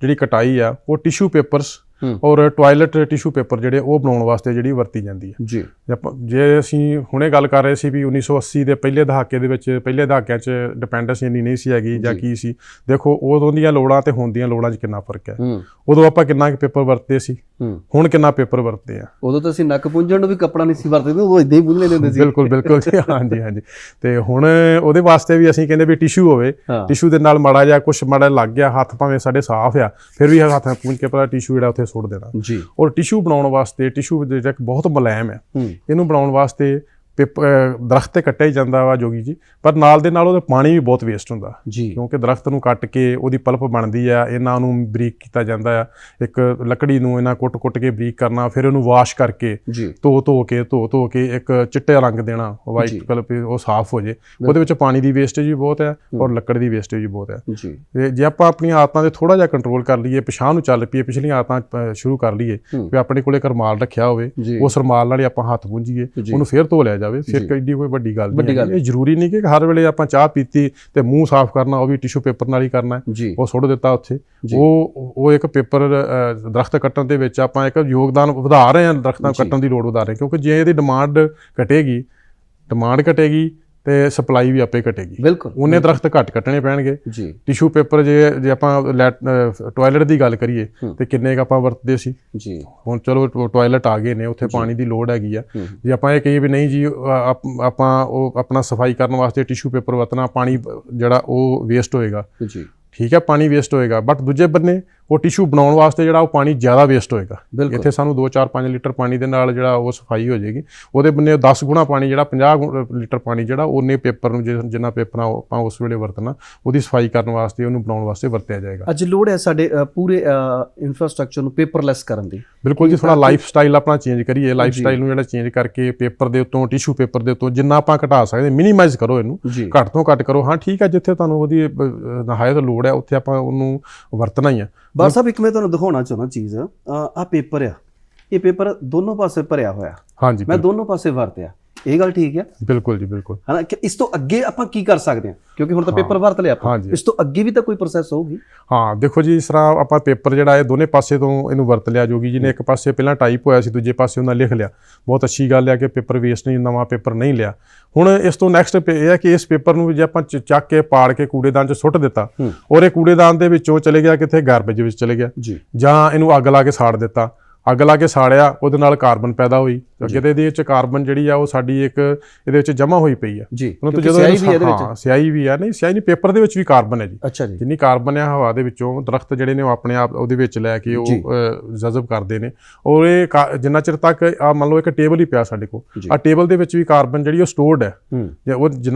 ਜਿਹੜੀ ਕਟਾਈ ਆ ਉਹ ਟਿਸ਼ੂ ਪੇਪਰਸ ਔਰ ਟਾਇਲਟ ਟਿਸ਼ੂ ਪੇਪਰ ਜਿਹੜੇ ਉਹ ਬਣਾਉਣ ਵਾਸਤੇ ਜਿਹੜੀ ਵਰਤੀ ਜਾਂਦੀ ਹੈ ਜੀ। ਜੇ ਅਸੀਂ ਹੁਣੇ ਗੱਲ ਕਰ ਰਹੇ ਸੀ ਵੀ 1980 ਦੇ ਪਹਿਲੇ ਦਹਾਕੇ ਦੇ ਵਿੱਚ, ਪਹਿਲੇ ਦਹਾਕਿਆਂ 'ਚ ਡਿਪੈਂਡੈਂਸ ਇੰਨੀ ਨਹੀਂ ਸੀ ਹੈਗੀ ਜਾਂ ਕੀ ਸੀ। ਦੇਖੋ ਉਦੋਂ ਦੀਆਂ ਲੋੜਾਂ ਤੇ ਹੁਣ ਦੀਆਂ ਲੋੜਾਂ 'ਚ ਕਿੰਨਾ ਫਰਕ ਹੈ। ਉਦੋਂ ਆਪਾਂ ਕਿੰਨਾ ਪੇਪਰ ਵਰਤਦੇ ਸੀ, ਹੁਣ ਕਿੰਨਾ ਪੇਪਰ ਵਰਤਦੇ ਆ। ਉਦੋਂ ਤਾਂ ਅਸੀਂ ਨੱਕ ਪੁੰਝਣ ਨੂੰ ਵੀ ਕੱਪੜਾ ਨਹੀਂ ਸੀ ਵਰਤਦੇ, ਉਹ ਇਦਾਂ ਹੀ ਪੁੰਝ ਲੈਂਦੇ ਹੁੰਦੇ ਸੀ। ਬਿਲਕੁਲ ਜੀ, ਹਾਂਜੀ। ਤੇ ਹੁਣ ਉਹਦੇ ਵਾਸਤੇ ਵੀ ਅਸੀਂ ਕਹਿੰਦੇ ਵੀ ਟਿਸ਼ੂ ਹੋਵੇ, ਟਿਸ਼ੂ ਦੇ ਨਾਲ ਮਾੜਾ ਜਿਹਾ ਕੁਛ ਮਾੜਾ ਲੱਗ ਗਿਆ, ਹੱਥ ਭਾਵੇਂ ਸਾਡੇ ਸਾਫ਼ ਆ ਫਿਰ ਵੀ ਹੱਥ ਪੂੰਝ ਕੇ ਪਤਾ ਟਿਸ਼ੂ ਜਿਹੜਾ ਉੱਥੇ ਸੁੱਟ ਦੇਣਾ ਜੀ। ਔਰ ਟਿਸ਼ੂ ਬਣਾਉਣ ਵਾਸਤੇ, ਟਿਸ਼ੂ ਜਿਹੜਾ ਬਹੁਤ ਮੁਲਾਇਮ ਹੈ, ਇਹਨੂੰ ਬਣਾਉਣ ਵਾਸਤੇ ਦਰਖਤ ਤੇ ਕੱਟਿਆ ਹੀ ਜਾਂਦਾ ਵਾ ਜੋਗੀ ਜੀ, ਪਰ ਨਾਲ ਦੇ ਨਾਲ ਉਹਦਾ ਪਾਣੀ ਵੀ ਬਹੁਤ ਵੇਸਟ ਹੁੰਦਾ ਜੀ। ਕਿਉਂਕਿ ਦਰਖਤ ਨੂੰ ਕੱਟ ਕੇ ਉਹਦੀ ਪਲਪ ਬਣਦੀ ਆ, ਇਹਨਾਂ ਨੂੰ ਬਰੀਕ ਕੀਤਾ ਜਾਂਦਾ ਆ। ਇੱਕ ਲੱਕੜੀ ਨੂੰ ਇਹਨਾਂ ਕੁੱਟ ਕੇ ਬਰੀਕ ਕਰਨਾ, ਫਿਰ ਉਹਨੂੰ ਵਾਸ਼ ਕਰਕੇ ਧੋ ਕੇ ਇੱਕ ਚਿੱਟੇ ਰੰਗ ਦੇਣਾ, ਵਾਈਟ ਪਲਪ ਉਹ ਸਾਫ਼ ਹੋ ਜੇ। ਉਹਦੇ ਵਿੱਚ ਪਾਣੀ ਦੀ ਵੇਸਟੇਜ ਵੀ ਬਹੁਤ ਹੈ ਔਰ ਲੱਕੜ ਦੀ ਵੇਸਟੇਜ ਵੀ ਬਹੁਤ ਹੈ ਜੀ। ਜੇ ਆਪਾਂ ਆਪਣੀਆਂ ਆਦਤਾਂ ਤੇ ਥੋੜਾ ਜਿਹਾ ਕੰਟਰੋਲ ਕਰ ਲਈਏ, ਪਿਛਾਂਹ ਨੂੰ ਚੱਲ ਪਈਏ, ਪਿਛਲੀਆਂ ਆਦਤਾਂ ਸ਼ੁਰੂ ਕਰ ਲਈਏ ਵੀ ਆਪਣੇ ਕੋਲੇ ਇੱਕ ਰੁਮਾਲ ਰੱਖਿਆ ਹੋਵੇ, ਉਸ ਰੁਮਾਲ ਨਾਲ ਹੀ ਆਪਾਂ ਹੱਥ ਪੂੰਝੀਏ, ਉਹਨੂੰ ਫਿਰ ਧੋ ਲਿਆ ਜਾਵੇ, ਫਿਰ ਕਿੱਡੀ ਕੋਈ ਵੱਡੀ ਗੱਲ ਨਹੀਂ। ਇਹ ਜ਼ਰੂਰੀ ਨਹੀਂ ਕਿ ਹਰ ਵੇਲੇ ਆਪਾਂ ਚਾਹ ਪੀਤੀ ਤੇ ਮੂੰਹ ਸਾਫ਼ ਕਰਨਾ ਉਹ ਵੀ ਟਿਸ਼ੂ ਪੇਪਰ ਨਾਲ ਹੀ ਕਰਨਾ, ਉਹ ਸੁੱਟ ਦਿੱਤਾ ਉੱਥੇ। ਉਹ ਇੱਕ ਪੇਪਰ ਦਰਖਤ ਕੱਟਣ ਦੇ ਵਿੱਚ ਆਪਾਂ ਇੱਕ ਯੋਗਦਾਨ ਵਧਾ ਰਹੇ ਹਾਂ, ਦਰਖਤਾਂ ਕੱਟਣ ਦੀ ਲੋੜ ਵਧਾ ਰਹੇ, ਕਿਉਂਕਿ ਜੇ ਇਹਦੀ ਡਿਮਾਂਡ ਘਟੇਗੀ ਤੇ ਸਪਲਾਈ ਵੀ ਆਪੇ ਘਟੇਗੀ। ਬਿਲਕੁਲ, ਉਹਨੇ ਦਰਖਤ ਘੱਟ ਕੱਟਣੇ ਪੈਣਗੇ ਜੀ। ਟਿਸ਼ੂ ਪੇਪਰ ਜੇ ਆਪਾਂ ਟਾਇਲਟ ਦੀ ਗੱਲ ਕਰੀਏ ਤੇ ਕਿੰਨੇ ਕੁ ਆਪਾਂ ਵਰਤਦੇ ਸੀ ਜੀ। ਹੁਣ ਚਲੋ ਟਾਇਲਟ ਆ ਗਏ ਨੇ, ਉੱਥੇ ਪਾਣੀ ਦੀ ਲੋੜ ਹੈਗੀ ਆ। ਜੇ ਆਪਾਂ ਇਹ ਕਹੀਏ ਵੀ ਨਹੀਂ ਜੀ ਆਪਾਂ ਉਹ ਆਪਣਾ ਸਫਾਈ ਕਰਨ ਵਾਸਤੇ ਟਿਸ਼ੂ ਪੇਪਰ ਵਰਤਣਾ, ਪਾਣੀ ਜਿਹੜਾ ਉਹ ਵੇਸਟ ਹੋਏਗਾ ਜੀ। ਠੀਕ ਹੈ, ਪਾਣੀ ਵੇਸਟ ਹੋਏਗਾ, ਬਟ ਦੂਜੇ ਬੰਨੇ ਉਹ ਟਿਸ਼ੂ ਬਣਾਉਣ ਵਾਸਤੇ ਜਿਹੜਾ ਉਹ ਪਾਣੀ ਜ਼ਿਆਦਾ ਵੇਸਟ ਹੋਏਗਾ। ਇੱਥੇ ਸਾਨੂੰ 2-4-5 ਲੀਟਰ ਪਾਣੀ ਦੇ ਨਾਲ ਜਿਹੜਾ ਉਹ ਸਫਾਈ ਹੋ ਜਾਏਗੀ, ਉਹਦੇ ਬੰਨੇ 10 ਗੁਣਾ ਪਾਣੀ ਜਿਹੜਾ 50 ਲੀਟਰ ਪਾਣੀ ਜਿਹੜਾ ਉਹਨੇ ਪੇਪਰ ਨੂੰ ਜਿੰਨਾ ਪੇਪਰ ਆਪਾਂ ਉਸ ਵੇਲੇ ਵਰਤਣਾ ਉਹਦੀ ਸਫਾਈ ਕਰਨ ਵਾਸਤੇ, ਉਹਨੂੰ ਬਣਾਉਣ ਵਾਸਤੇ ਵਰਤਿਆ ਜਾਏਗਾ। ਅੱਜ ਲੋੜ ਹੈ ਸਾਡੇ ਪੂਰੇ ਇਨਫਰਾਸਟ੍ਰਕਚਰ ਨੂੰ ਪੇਪਰਲੈਸ ਕਰਨ ਦੀ। ਬਿਲਕੁਲ ਜੀ, ਥੋੜਾ ਲਾਈਫ ਸਟਾਈਲ ਆਪਣਾ ਚੇਂਜ ਕਰੀਏ, ਲਾਈਫ ਸਟਾਈਲ ਨੂੰ ਜਿਹੜਾ ਚੇਂਜ ਕਰਕੇ ਪੇਪਰ ਦੇ ਉੱਤੋਂ, ਟਿਸ਼ੂ ਪੇਪਰ ਦੇ ਉੱਤੋਂ ਜਿੰਨਾ ਆਪਾਂ ਘਟਾ ਸਕਦੇ ਮਿਨੀਮਾਈਜ਼ ਕਰੋ, ਇਹਨੂੰ ਘੱਟ ਤੋਂ ਘੱਟ ਕਰੋ। ਹਾਂ ਠੀਕ ਹੈ, ਜਿੱਥੇ ਤੁਹਾਨੂੰ ਉਹਦੀ ਨਿਹਾਇਤ ਲੋੜ ਹੈ ਉੱਥੇ ਆਪਾਂ ਉਹਨੂੰ ਵਰਤਣਾ ਹੀ ਆ। ਬਾਠ ਸਾਹਿਬ, ਇੱਕ ਮੈਂ ਤੁਹਾਨੂੰ ਦਿਖਾਉਣਾ ਚਾਹੁੰਦਾ ਚੀਜ਼, ਆਹ ਪੇਪਰ ਆ, ਇਹ ਪੇਪਰ ਦੋਨੋਂ ਪਾਸੇ ਭਰਿਆ ਹੋਇਆ। ਹਾਂਜੀ, ਮੈਂ ਦੋਨੋਂ ਪਾਸੇ ਵਰਤਿਆ, ਇਹ ਗੱਲ ਠੀਕ ਹੈ? ਬਿਲਕੁਲ ਜੀ, ਬਿਲਕੁਲ। ਹਨਾ, ਇਸ ਤੋਂ ਅੱਗੇ ਆਪਾਂ ਕੀ ਕਰ ਸਕਦੇ ਹਾਂ? ਕਿਉਂਕਿ ਹੁਣ ਤਾਂ ਪੇਪਰ ਵਰਤ ਲਿਆ ਆਪਾਂ, ਇਸ ਤੋਂ ਅੱਗੇ ਵੀ ਤਾਂ ਕੋਈ ਪ੍ਰੋਸੈਸ ਹੋਊਗੀ। ਹਾਂ ਦੇਖੋ ਜੀ, ਇਸ ਤਰ੍ਹਾਂ ਆਪਾਂ ਪੇਪਰ ਜਿਹੜਾ ਇਹ ਦੋਨੇ ਪਾਸੇ ਤੋਂ ਇਹਨੂੰ ਵਰਤ ਲਿਆ ਜੋਗੀ ਜੀ ਨੇ। ਇੱਕ ਪਾਸੇ ਪਹਿਲਾਂ ਟਾਈਪ ਹੋਇਆ ਸੀ, ਦੂਜੇ ਪਾਸੇ ਉਹਨਾਂ ਲਿਖ ਲਿਆ, ਬਹੁਤ ਅੱਛੀ ਗੱਲ ਹੈ ਕਿ ਪੇਪਰ ਵੇਸਟ ਨਹੀਂ, ਨਵਾਂ ਪੇਪਰ ਨਹੀਂ ਲਿਆ। ਹੁਣ ਇਸ ਤੋਂ ਨੈਕਸਟ ਇਹ ਹੈ ਕਿ ਇਸ ਪੇਪਰ ਨੂੰ ਜੇ ਆਪਾਂ ਚੱਕ ਕੇ ਪਾੜ ਕੇ ਕੂੜੇਦਾਨ 'ਚ ਸੁੱਟ ਦਿੱਤਾ ਔਰ ਇਹ ਕੂੜੇਦਾਨ ਦੇ ਵਿੱਚੋਂ ਚਲੇ ਗਿਆ ਕਿਤੇ ਗਾਰਬੇਜ ਵਿੱਚ ਚਲੇ ਗਿਆ, ਜਾਂ ਇਹਨੂੰ ਅੱਗ ਲਾ ਕੇ ਸਾੜ ਦਿੱਤਾ, ਅੱਗ ਲਾ ਕੇ ਸਾੜਿਆ, ਉਹਦੇ ਨਾਲ ਕਾਰਬਨ ਪੈਦਾ ਹੋਈ। ਅੱਗੇ ਇਹਦੇ ਵਿੱਚ ਕਾਰਬਨ ਜਿਹੜੀ ਆ ਉਹ ਸਾਡੀ ਇੱਕ ਇਹਦੇ ਵਿੱਚ ਜਮ੍ਹਾਂ ਹੋਈ ਪਈ ਆ ਜੀ। ਜਦੋਂ ਸਿਆਹੀ ਵੀ ਆ, ਨਹੀਂ ਸਿਆਹੀ ਨਹੀਂ, ਪੇਪਰ ਦੇ ਵਿੱਚ ਵੀ ਕਾਰਬਨ ਹੈ ਜੀ। ਅੱਛਾ ਜੀ, ਜਿੰਨੀ ਕਾਰਬਨ ਆ ਹਵਾ ਦੇ ਵਿੱਚੋਂ ਦਰਖਤ ਜਿਹੜੇ ਨੇ ਉਹ ਆਪਣੇ ਆਪ ਉਹਦੇ ਵਿੱਚ ਲੈ ਕੇ ਉਹ ਜਜ਼ਬ ਕਰਦੇ ਨੇ। ਔਰ ਇਹ ਜਿੰਨਾ ਚਿਰ ਤੱਕ ਮੰਨ ਲਓ ਇੱਕ ਟੇਬਲ ਹੀ ਪਿਆ ਸਾਡੇ ਕੋਲ, ਆ ਟੇਬਲ ਦੇ ਵਿੱਚ ਵੀ ਕਾਰਬਨ ਜਿਹੜੀ ਉਹ ਸਟੋਰਡ ਹੈ। ਉਹ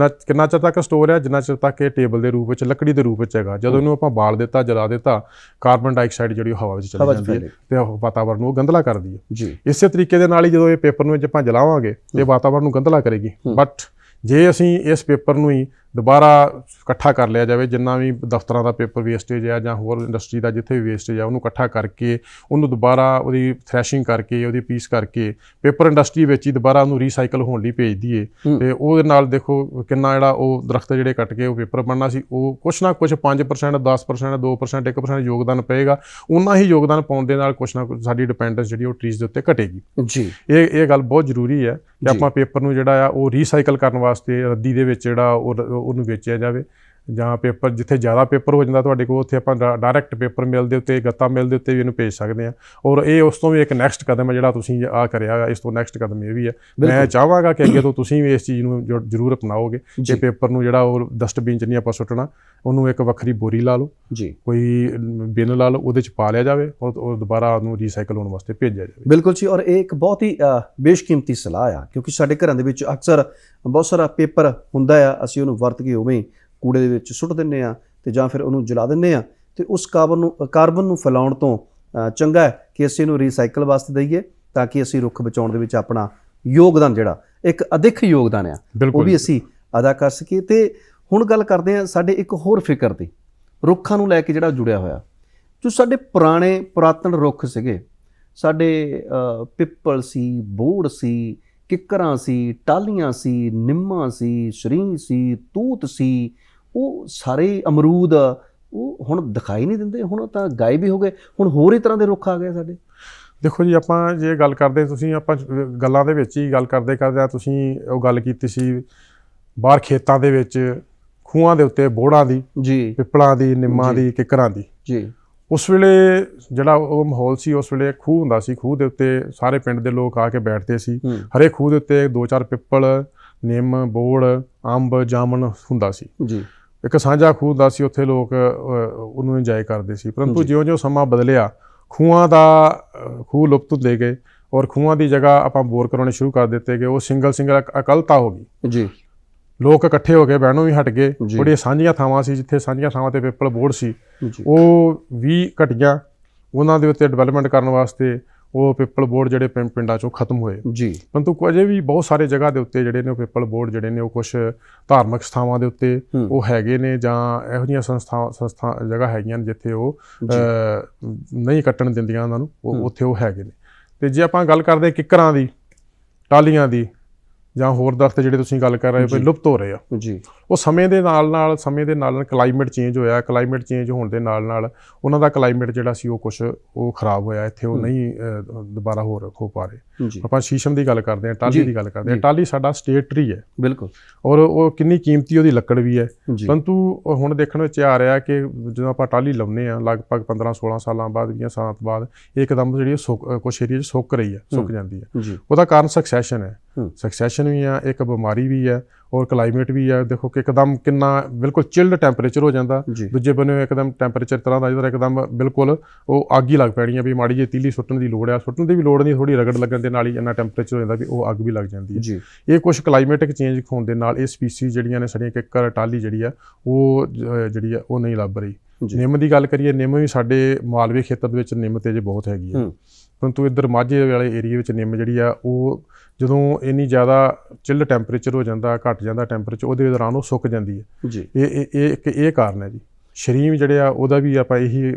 ਕਿੰਨਾ ਚਿਰ ਤੱਕ ਸਟੋਰ ਹੈ, ਜਿੰਨਾ ਚਿਰ ਤੱਕ ਇਹ ਟੇਬਲ ਦੇ ਰੂਪ ਵਿੱਚ, ਲੱਕੜੀ ਦੇ ਰੂਪ ਵਿੱਚ ਹੈਗਾ। ਜਦੋਂ ਇਹਨੂੰ ਆਪਾਂ ਬਾਲ ਦਿੱਤਾ, ਜਲਾ ਦਿੱਤਾ, ਕਾਰਬਨ ਡਾਈਆਕਸਾਈਡ ਜਿਹੜੀ ਉਹ ਹਵਾ ਵਿੱਚ ਚਲੀ ਜਾਂਦੀ ਹੈ ਤੇ ਵਾਤਾਵਰਨ ਨੂੰ ਗੰਧਲਾ ਕਰਦੀ ਹੈ ਜੀ। ਇਸੇ ਤਰੀਕੇ ਦੇ ਨਾਲ ਹੀ ਜਦੋਂ ਇਹ ਪੇਪਰ ਨੂੰ ਆਪਾਂ ਜਲਾਵਾਂਗੇ ਇਹ ਵਾਤਾਵਰਨ ਨੂੰ ਗੰਧਲਾ ਕਰੇਗੀ। ਬਟ ਜੇ ਅਸੀਂ ਇਸ ਪੇਪਰ ਨੂੰ ਹੀ ਦੁਬਾਰਾ ਇਕੱਠਾ ਕਰ ਲਿਆ ਜਾਵੇ। ਜਿੰਨਾ ਵੀ ਦਫ਼ਤਰਾਂ ਦਾ ਪੇਪਰ ਵੇਸਟੇਜ ਆ ਜਾਂ ਹੋਰ ਇੰਡਸਟਰੀ ਦਾ ਜਿੱਥੇ ਵੀ ਵੇਸਟੇਜ ਆ ਉਹਨੂੰ ਇਕੱਠਾ ਕਰਕੇ ਉਹਨੂੰ ਦੁਬਾਰਾ ਉਹਦੀ ਥ੍ਰੈਸ਼ਿੰਗ ਕਰਕੇ ਉਹਦੀ ਪੀਸ ਕਰਕੇ ਪੇਪਰ ਇੰਡਸਟਰੀ ਵਿੱਚ ਹੀ ਦੁਬਾਰਾ ਉਹਨੂੰ ਰੀਸਾਈਕਲ ਹੋਣ ਲਈ ਭੇਜ ਦਈਏ ਤੇ ਉਹਦੇ ਨਾਲ ਦੇਖੋ ਕਿੰਨਾ ਜਿਹੜਾ ਉਹ ਦਰਖਤ ਜਿਹੜੇ ਕੱਟ ਕੇ ਉਹ ਪੇਪਰ ਬਣਨਾ ਸੀ ਉਹ ਕੁਛ ਨਾ ਕੁਛ 5%, 10%, 2%, 1% ਯੋਗਦਾਨ ਪਏਗਾ। ਉਨਾ ਹੀ ਯੋਗਦਾਨ ਪਾਉਣ ਦੇ ਨਾਲ ਕੁਛ ਨਾ ਕੁਛ ਸਾਡੀ ਡਿਪੈਂਡੈਂਸ ਜਿਹੜੀ ਉਹ ਟਰੀਜ਼ ਦੇ ਉੱਤੇ ਘਟੇਗੀ ਜੀ। ਇਹ ਗੱਲ ਬਹੁਤ ਜ਼ਰੂਰੀ ਹੈ ਕਿ ਆਪਾਂ ਪੇਪਰ ਨੂੰ ਜਿਹੜਾ ਆ ਉਹ ਰੀਸਾਈਕਲ ਕਰਨ ਵਾਸਤੇ ਰੱਦੀ ਦੇ ਵਿੱਚ ਜਿਹੜਾ ਉਹਨੂੰ ਵੇਚਿਆ ਜਾਵੇ ਜਾਂ ਪੇਪਰ ਜਿੱਥੇ ਜ਼ਿਆਦਾ ਪੇਪਰ ਹੋ ਜਾਂਦਾ ਤੁਹਾਡੇ ਕੋਲ ਉੱਥੇ ਆਪਾਂ ਡਾਇਰੈਕਟ ਪੇਪਰ ਮਿਲ ਦੇ ਉੱਤੇ ਗੱਤਾ ਮਿਲ ਦੇ ਉੱਤੇ ਵੀ ਇਹਨੂੰ ਭੇਜ ਸਕਦੇ ਹਾਂ। ਔਰ ਇਹ ਉਸ ਤੋਂ ਵੀ ਇੱਕ ਨੈਕਸਟ ਕਦਮ ਹੈ ਜਿਹੜਾ ਤੁਸੀਂ ਆਹ ਕਰਿਆ। ਇਸ ਤੋਂ ਨੈਕਸਟ ਕਦਮ ਇਹ ਵੀ ਹੈ ਮੈਂ ਚਾਹਾਂਗਾ ਕਿ ਅੱਗੇ ਤੋਂ ਤੁਸੀਂ ਵੀ ਇਸ ਚੀਜ਼ ਨੂੰ ਜ਼ਰੂਰ ਅਪਣਾਓਗੇ ਕਿ ਪੇਪਰ ਨੂੰ ਜਿਹੜਾ ਉਹ ਡਸਟਬਿਨ 'ਚ ਨਹੀਂ ਆਪਾਂ ਸੁੱਟਣਾ, ਉਹਨੂੰ ਇੱਕ ਵੱਖਰੀ ਬੋਰੀ ਲਾ ਲਓ ਜੀ, ਕੋਈ ਬਿਨ ਲਾ ਲਓ, ਉਹਦੇ 'ਚ ਪਾ ਲਿਆ ਜਾਵੇ ਔਰ ਦੁਬਾਰਾ ਉਹਨੂੰ ਰੀਸਾਈਕਲ ਹੋਣ ਵਾਸਤੇ ਭੇਜਿਆ ਜਾਵੇ। ਬਿਲਕੁਲ ਜੀ। ਔਰ ਇਹ ਇੱਕ ਬਹੁਤ ਹੀ ਬੇਸ਼ਕੀਮਤੀ ਸਲਾਹ ਆ ਕਿਉਂਕਿ ਸਾਡੇ ਘਰਾਂ ਦੇ ਵਿੱਚ ਅਕਸਰ ਬਹੁਤ ਸਾਰਾ ਪੇਪਰ ਹੁੰਦਾ ਆ, ਅਸੀਂ ਉਹਨੂੰ ਵਰਤ ਕੇ ਉਵੇਂ ਕੂੜੇ ਦੇ ਵਿੱਚ ਸੁੱਟ ਦਿੰਦੇ ਹਾਂ ਤੇ ਜਾਂ ਫਿਰ ਉਹਨੂੰ ਜਲਾ ਦਿੰਦੇ ਹਾਂ ਤੇ ਉਸ ਕਾਰਬਨ ਨੂੰ ਫੈਲਾਉਣ ਤੋਂ ਚੰਗਾ ਹੈ ਕਿ ਅਸੀਂ ਇਹਨੂੰ ਰੀਸਾਈਕਲ ਵਾਸਤੇ ਦਈਏ ਤਾਂ ਕਿ ਅਸੀਂ ਰੁੱਖ ਬਚਾਉਣ ਦੇ ਵਿੱਚ ਆਪਣਾ ਯੋਗਦਾਨ ਜਿਹੜਾ ਇੱਕ ਅਦਿੱਖ ਯੋਗਦਾਨ ਆ ਉਹ ਵੀ ਅਸੀਂ ਅਦਾ ਕਰ ਸਕੀਏ। ਤੇ ਹੁਣ ਗੱਲ ਕਰਦੇ ਹਾਂ ਸਾਡੇ ਇੱਕ ਹੋਰ ਫਿਕਰ ਦੀ, ਰੁੱਖਾਂ ਨੂੰ ਲੈ ਕੇ ਜਿਹੜਾ ਜੁੜਿਆ ਹੋਇਆ। ਜੋ ਸਾਡੇ ਪੁਰਾਤਨ ਰੁੱਖ ਸੀਗੇ, ਸਾਡੇ ਪਿੱਪਲ ਸੀ, ਬੋਹੜ ਸੀ, ਕਿੱਕਰਾਂ ਸੀ, ਟਾਹਲੀਆਂ ਸੀ, ਨਿੰਮਾਂ ਸੀ, ਸ਼ਰੀਂ ਸੀ, ਤੂਤ ਸੀ, ਉਹ ਸਾਰੇ ਅਮਰੂਦ ਉਹ ਹੁਣ ਦਿਖਾਈ ਨਹੀਂ ਦਿੰਦੇ, ਹੁਣ ਤਾਂ ਗਾਇਬ ਹੀ ਹੋ ਗਏ। ਹੁਣ ਹੋਰ ਹੀ ਤਰ੍ਹਾਂ ਦੇ ਰੁੱਖ ਆ ਗਏ ਸਾਡੇ। ਦੇਖੋ ਜੀ ਆਪਾਂ ਜੇ ਗੱਲ ਕਰਦੇ ਤੁਸੀਂ ਆਪਾਂ ਗੱਲਾਂ ਦੇ ਵਿੱਚ ਹੀ ਗੱਲ ਕਰਦੇ ਤੁਸੀਂ ਉਹ ਗੱਲ ਕੀਤੀ ਸੀ ਬਾਹਰ ਖੇਤਾਂ ਦੇ ਵਿੱਚ ਖੂਹਾਂ ਦੇ ਉੱਤੇ ਬੋਹੜਾਂ ਦੀ ਜੀ, ਪਿੱਪਲਾਂ ਦੀ, ਨਿੰਮਾਂ ਦੀ, ਕਿੱਕਰਾਂ ਦੀ ਜੀ। ਉਸ ਵੇਲੇ ਜਿਹੜਾ ਉਹ ਮਾਹੌਲ ਸੀ, ਉਸ ਵੇਲੇ ਖੂਹ ਹੁੰਦਾ ਸੀ, ਖੂਹ ਦੇ ਉੱਤੇ ਸਾਰੇ ਪਿੰਡ ਦੇ ਲੋਕ ਆ ਕੇ ਬੈਠਦੇ ਸੀ। ਹਰੇਕ ਖੂਹ ਦੇ ਉੱਤੇ 2-4 ਪਿੱਪਲ, ਨਿੰਮ, ਬੋਹੜ, ਅੰਬ, ਜਾਮਣ ਹੁੰਦਾ ਸੀ ਜੀ। ਇੱਕ ਸਾਂਝਾ ਖੂਹ ਹੁੰਦਾ ਸੀ, ਉੱਥੇ ਲੋਕ ਉਹਨੂੰ ਇੰਜੋਏ ਕਰਦੇ ਸੀ। ਪਰੰਤੂ ਜਿਉਂ-ਜਿਉਂ ਸਮਾਂ ਬਦਲਿਆ ਖੂਹ ਲੁਪਤ ਹੁੰਦੇ ਗਏ ਔਰ ਖੂਹਾਂ ਦੀ ਜਗ੍ਹਾ ਆਪਾਂ ਬੋਰ ਕਰਾਉਣੇ ਸ਼ੁਰੂ ਕਰ ਦਿੱਤੇ ਗਏ। ਉਹ ਸਿੰਗਲ ਇਕੱਲਤਾ ਹੋ ਗਈ ਜੀ। ਲੋਕ ਇਕੱਠੇ ਹੋ ਕੇ ਬਹਿਣੋਂ ਵੀ ਹਟ ਗਏ। ਜਿਹੜੀਆਂ ਸਾਂਝੀਆਂ ਥਾਵਾਂ ਸੀ, ਜਿੱਥੇ ਸਾਂਝੀਆਂ ਥਾਵਾਂ ਤੇ ਪਿੱਪਲ ਬੋਹੜ ਸੀ, ਉਹ ਵੀ ਘਟੀਆਂ। ਉਹਨਾਂ ਦੇ ਉੱਤੇ ਡਿਵੈਲਪਮੈਂਟ ਕਰਨ ਵਾਸਤੇ ਉਹ ਪਿੱਪਲ ਬੋਹੜ ਜਿਹੜੇ ਪਿੰਡਾਂ 'ਚੋਂ ਖਤਮ ਹੋਏ ਜੀ। ਪਰੰਤੂ ਅਜੇ ਵੀ ਬਹੁਤ ਸਾਰੇ ਜਗ੍ਹਾ ਦੇ ਉੱਤੇ ਜਿਹੜੇ ਨੇ ਉਹ ਪਿੱਪਲ ਬੋਹੜ ਜਿਹੜੇ ਨੇ ਉਹ ਕੁਛ ਧਾਰਮਿਕ ਸਥਾਵਾਂ ਦੇ ਉੱਤੇ ਉਹ ਹੈਗੇ ਨੇ ਜਾਂ ਇਹੋ ਜਿਹੀਆਂ ਸੰਸਥਾ ਜਗ੍ਹਾ ਹੈਗੀਆਂ ਨੇ ਜਿੱਥੇ ਉਹ ਨਹੀਂ ਕੱਟਣ ਦਿੰਦੀਆਂ ਉਹਨਾਂ ਨੂੰ, ਉੱਥੇ ਉਹ ਹੈਗੇ ਨੇ। ਤੇ ਜੇ ਆਪਾਂ ਗੱਲ ਕਰਦੇ ਕਿੱਕਰਾਂ ਦੀ, ਟਾਹਲੀਆਂ ਦੀ ਜਾਂ ਹੋਰ ਦਰਖਤ ਜਿਹੜੇ ਤੁਸੀਂ ਗੱਲ ਕਰ ਰਹੇ ਹੋ ਲੁਪਤ ਹੋ ਰਹੇ ਆ ਜੀ, ਉਹ ਸਮੇਂ ਦੇ ਨਾਲ ਕਲਾਈਮੇਟ ਚੇਂਜ ਹੋਇਆ। ਕਲਾਈਮੇਟ ਚੇਂਜ ਹੋਣ ਦੇ ਨਾਲ ਉਹਨਾਂ ਦਾ ਕਲਾਈਮੇਟ ਜਿਹੜਾ ਸੀ ਉਹ ਖਰਾਬ ਹੋਇਆ। ਇੱਥੇ ਉਹ ਨਹੀਂ ਦੁਬਾਰਾ ਹੋ ਪਾ ਰਹੇ। ਆਪਾਂ ਸ਼ੀਸ਼ਮ ਦੀ ਗੱਲ ਕਰਦੇ ਹਾਂ, ਟਾਹਲੀ ਦੀ ਗੱਲ ਕਰਦੇ ਹਾਂ। ਟਾਹਲੀ ਸਾਡਾ ਸਟੇਟ ਟਰੀ ਹੈ ਬਿਲਕੁਲ, ਔਰ ਉਹ ਕਿੰਨੀ ਕੀਮਤੀ ਉਹਦੀ ਲੱਕੜ ਵੀ ਹੈ। ਪਰੰਤੂ ਹੁਣ ਦੇਖਣ ਵਿੱਚ ਆ ਰਿਹਾ ਕਿ ਜਦੋਂ ਆਪਾਂ ਟਾਹਲੀ ਲਾਉਂਦੇ ਹਾਂ ਲਗਭਗ 15-16 ਸਾਲਾਂ ਬਾਅਦ, 20 ਸਾਲਾਂ ਤੋਂ ਬਾਅਦ ਇੱਕਦਮ ਜਿਹੜੀ ਕੁਛ ਏਰੀਆ 'ਚ ਸੁੱਕ ਰਹੀ ਹੈ, ਸੁੱਕ ਜਾਂਦੀ ਹੈ। ਉਹਦਾ ਕਾਰਨ ਸਕਸੈਸ਼ਨ ਹੈ। ਸਕਸੈਸ਼ਨ ਵੀ ਆ, ਇੱਕ ਬਿਮਾਰੀ ਵੀ ਹੈ ਔਰ ਕਲਾਈਮੇਟ ਵੀ ਹੈ। ਦੇਖੋ ਕਿ ਇੱਕਦਮ ਕਿੰਨਾ ਬਿਲਕੁਲ ਚਿਲਡ ਟੈਂਪਰੇਚਰ ਹੋ ਜਾਂਦਾ। ਦੂਜੇ ਬੰਨੇ ਇੱਕਦਮ ਟੈਂਪਰੇਚਰ ਤਰ੍ਹਾਂ ਦਾ ਜਿਹੜਾ ਇੱਕਦਮ ਬਿਲਕੁਲ ਉਹ ਅੱਗ ਹੀ ਲੱਗ ਪੈਣੀ ਆ ਵੀ ਮਾੜੀ ਜਿਹੀ ਤੀਲੀ ਸੁੱਟਣ ਦੀ ਲੋੜ ਆ, ਸੁੱਟਣ ਦੀ ਵੀ ਲੋੜ ਨਹੀਂ, ਥੋੜੀ ਰਗੜ ਲੱਗਣ ਦੇ ਨਾਲ ਹੀ ਇੰਨਾ ਟੈਂਪਰੇਚਰ ਹੋ ਜਾਂਦਾ ਵੀ ਉਹ ਅੱਗ ਵੀ ਲੱਗ ਜਾਂਦੀ ਹੈ। ਇਹ ਕੁਛ ਕਲਾਈਮੇਟਿਕ ਚੇਂਜ ਹੋਣ ਦੇ ਨਾਲ ਇਹ ਸਪੀਸੀਜ਼ ਜਿਹੜੀਆਂ ਨੇ ਸਾਡੀਆਂ ਕਿੱਕਰ, ਟਾਹਲੀ ਜਿਹੜੀ ਆ ਉਹ ਨਹੀਂ ਲੱਭ ਰਹੀ। ਨਿੰਮ ਦੀ ਗੱਲ ਕਰੀਏ, ਨਿੰਮ ਵੀ ਸਾਡੇ ਮਾਲਵੇ ਖੇਤਰ ਦੇ ਵਿੱਚ ਨਿੰਮ ਤੇਜ਼ ਬਹੁਤ ਹੈਗੀ ਆ। ਪਰੰਤੂ ਇੱਧਰ ਮਾਝੇ ਵਾਲੇ ਏਰੀਏ ਵਿੱਚ ਨਿੰਮ ਜਿਹੜੀ ਆ ਉਹ ਜਦੋਂ ਇੰਨੀ ਜ਼ਿਆਦਾ ਚਿਲਡ ਟੈਂਪਰੇਚਰ ਹੋ ਜਾਂਦਾ, ਘੱਟ ਜਾਂਦਾ ਟੈਂਪਰੇਚਰ, ਉਹਦੇ ਦੌਰਾਨ ਉਹ ਸੁੱਕ ਜਾਂਦੀ ਹੈ ਜੀ। ਇਹ ਕਾਰਨ ਹੈ ਜੀ। ਸ਼ਰੀਂ ਜਿਹੜੇ ਆ ਉਹਦਾ ਵੀ ਆਪਾਂ ਇਹੀ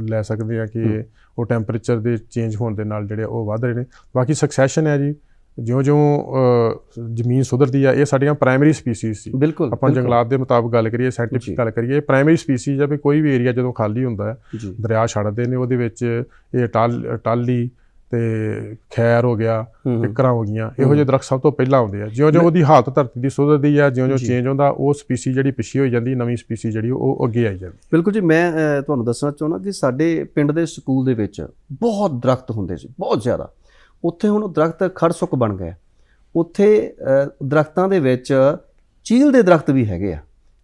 ਲੈ ਸਕਦੇ ਹਾਂ ਕਿ ਉਹ ਟੈਂਪਰੇਚਰ ਦੇ ਚੇਂਜ ਹੋਣ ਦੇ ਨਾਲ ਜਿਹੜੇ ਉਹ ਵੱਧ ਰਹੇ ਨੇ। ਬਾਕੀ ਸਕਸੈਸ਼ਨ ਹੈ ਜੀ, ਜਿਉਂ-ਜਿਉਂ ਜ਼ਮੀਨ ਸੁਧਰਦੀ ਆ। ਇਹ ਸਾਡੀਆਂ ਪ੍ਰਾਇਮਰੀ ਸਪੀਸੀਜ਼ ਸੀ। ਬਿਲਕੁਲ ਆਪਾਂ ਜੰਗਲਾਤ ਦੇ ਮੁਤਾਬਕ ਗੱਲ ਕਰੀਏ, ਸਾਇੰਟੀਫਿਕ ਗੱਲ ਕਰੀਏ, ਪ੍ਰਾਇਮਰੀ ਸਪੀਸੀਜ਼ ਆ ਵੀ ਕੋਈ ਵੀ ਏਰੀਆ ਜਦੋਂ ਖਾਲੀ ਹੁੰਦਾ ਹੈ, ਦਰਿਆ ਛੱਡਦੇ ਨੇ, ਉਹਦੇ ਵਿੱਚ ਇਹ ਟਾਹਲੀ ਤੇ ਖੈਰ ਹੋ ਗਿਆ, ਕਿੱਕਰਾਂ ਹੋ ਗਈਆਂ, ਇਹੋ ਜਿਹੇ ਦਰਖਤ ਸਭ ਤੋਂ ਪਹਿਲਾਂ ਆਉਂਦੇ ਆ। ਜਿਉਂ-ਜਿਉਂ ਉਹਦੀ ਹਾਲਤ ਧਰਤੀ ਦੀ ਸੁਧਰਦੀ ਆ, ਜਿਉਂ-ਜਿਉਂ ਚੇਂਜ ਹੁੰਦਾ, ਉਹ ਸਪੀਸੀ ਜਿਹੜੀ ਪਿੱਛੇ ਹੋਈ ਜਾਂਦੀ, ਨਵੀਂ ਸਪੀਸੀ ਜਿਹੜੀ ਉਹ ਅੱਗੇ ਆਈ ਜਾਂਦੀ। ਬਿਲਕੁਲ ਜੀ। ਮੈਂ ਤੁਹਾਨੂੰ ਦੱਸਣਾ ਚਾਹੁੰਦਾ ਕਿ ਸਾਡੇ ਪਿੰਡ ਦੇ ਸਕੂਲ ਦੇ ਵਿੱਚ ਬਹੁਤ ਦਰਖਤ ਹੁੰਦੇ ਸੀ, ਬਹੁਤ ਜ਼ਿਆਦਾ। ਉੱਥੇ ਹੁਣ ਦਰਖਤ ਖੜ ਸੁੱਕ ਬਣ ਗਏ। ਉੱਥੇ ਦਰਖਤਾਂ ਦੇ ਵਿੱਚ ਚੀਲ ਦੇ ਦਰਖਤ ਵੀ ਹੈਗੇ ਆ।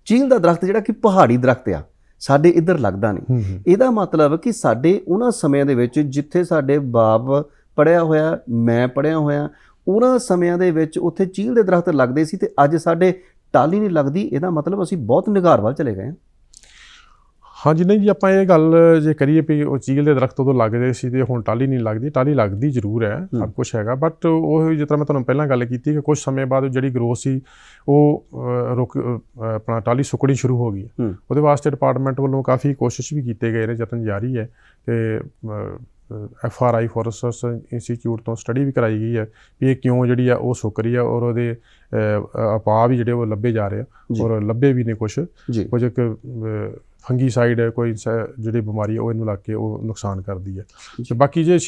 ਚੀਲ ਦਾ ਦਰਖਤ ਜਿਹੜਾ ਕਿ ਪਹਾੜੀ ਦਰਖਤ ਆ, ਸਾਡੇ ਇੱਧਰ ਲੱਗਦਾ ਨਹੀਂ। ਇਹਦਾ ਮਤਲਬ ਕਿ ਸਾਡੇ ਉਹਨਾਂ ਸਮਿਆਂ ਦੇ ਵਿੱਚ ਜਿੱਥੇ ਸਾਡੇ ਬਾਪ ਪੜ੍ਹਿਆ ਹੋਇਆ, ਮੈਂ ਪੜ੍ਹਿਆ ਹੋਇਆ, ਉਹਨਾਂ ਸਮਿਆਂ ਦੇ ਵਿੱਚ ਉੱਥੇ ਚੀਲ ਦੇ ਦਰਖਤ ਲੱਗਦੇ ਸੀ ਤੇ ਅੱਜ ਸਾਡੇ ਟਾਹਲੀ ਨਹੀਂ ਲੱਗਦੀ। ਇਹਦਾ ਮਤਲਬ ਅਸੀਂ ਬਹੁਤ ਨਿਘਾਰ ਵੱਲ ਚਲੇ ਗਏ ਹਾਂ। ਹਾਂਜੀ ਨਹੀਂ ਜੀ, ਆਪਾਂ ਇਹ ਗੱਲ ਜੇ ਕਰੀਏ ਵੀ ਉਹ ਚੀਲ ਦੇ ਦਰਖਤ ਉਦੋਂ ਲੱਗਦੇ ਸੀ ਤੇ ਹੁਣ ਟਾਹਲੀ ਨਹੀਂ ਲੱਗਦੀ, ਟਾਹਲੀ ਲੱਗਦੀ ਜ਼ਰੂਰ ਹੈ, ਸਭ ਕੁਝ ਹੈਗਾ, ਬਟ ਉਹ ਜਿਸ ਤਰ੍ਹਾਂ ਮੈਂ ਤੁਹਾਨੂੰ ਪਹਿਲਾਂ ਗੱਲ ਕੀਤੀ ਕਿ ਕੁਝ ਸਮੇਂ ਬਾਅਦ ਜਿਹੜੀ ਗਰੋਥ ਸੀ ਉਹ ਆਪਣਾ ਟਾਹਲੀ ਸੁੱਕਣੀ ਸ਼ੁਰੂ ਹੋ ਗਈ। ਉਹਦੇ ਵਾਸਤੇ ਡਿਪਾਰਟਮੈਂਟ ਵੱਲੋਂ ਕਾਫੀ ਕੋਸ਼ਿਸ਼ ਵੀ ਕੀਤੇ ਗਏ ਨੇ, ਯਤਨ ਜਾਰੀ ਹੈ ਕਿ FRI ਫੋਰੈਸਟ ਰਿਸਰਚ ਇੰਸਟੀਚਿਊਟ ਤੋਂ ਸਟੱਡੀ ਵੀ ਕਰਾਈ ਗਈ ਹੈ ਵੀ ਇਹ ਕਿਉਂ ਜਿਹੜੀ ਆ ਉਹ ਸੁੱਕ ਰਹੀ ਆ, ਔਰ ਉਹਦੇ ਉਪਾਅ ਵੀ ਜਿਹੜੇ ਉਹ ਲੱਭੇ ਜਾ ਰਹੇ ਆ, ਔਰ ਲੱਭੇ ਵੀ ਨੇ ਕੁਝ ਇੱਕ ਫੰਗੀਸਾਈਡ ਕੋਈ ਜਿਹੜੀ ਬਿਮਾਰੀ ਉਹ ਇਹਨੂੰ ਲੱਗ ਕੇ ਉਹ ਨੁਕਸਾਨ ਕਰਦੀ ਹੈ। ਤੇ ਬਾਕੀ ਜੇ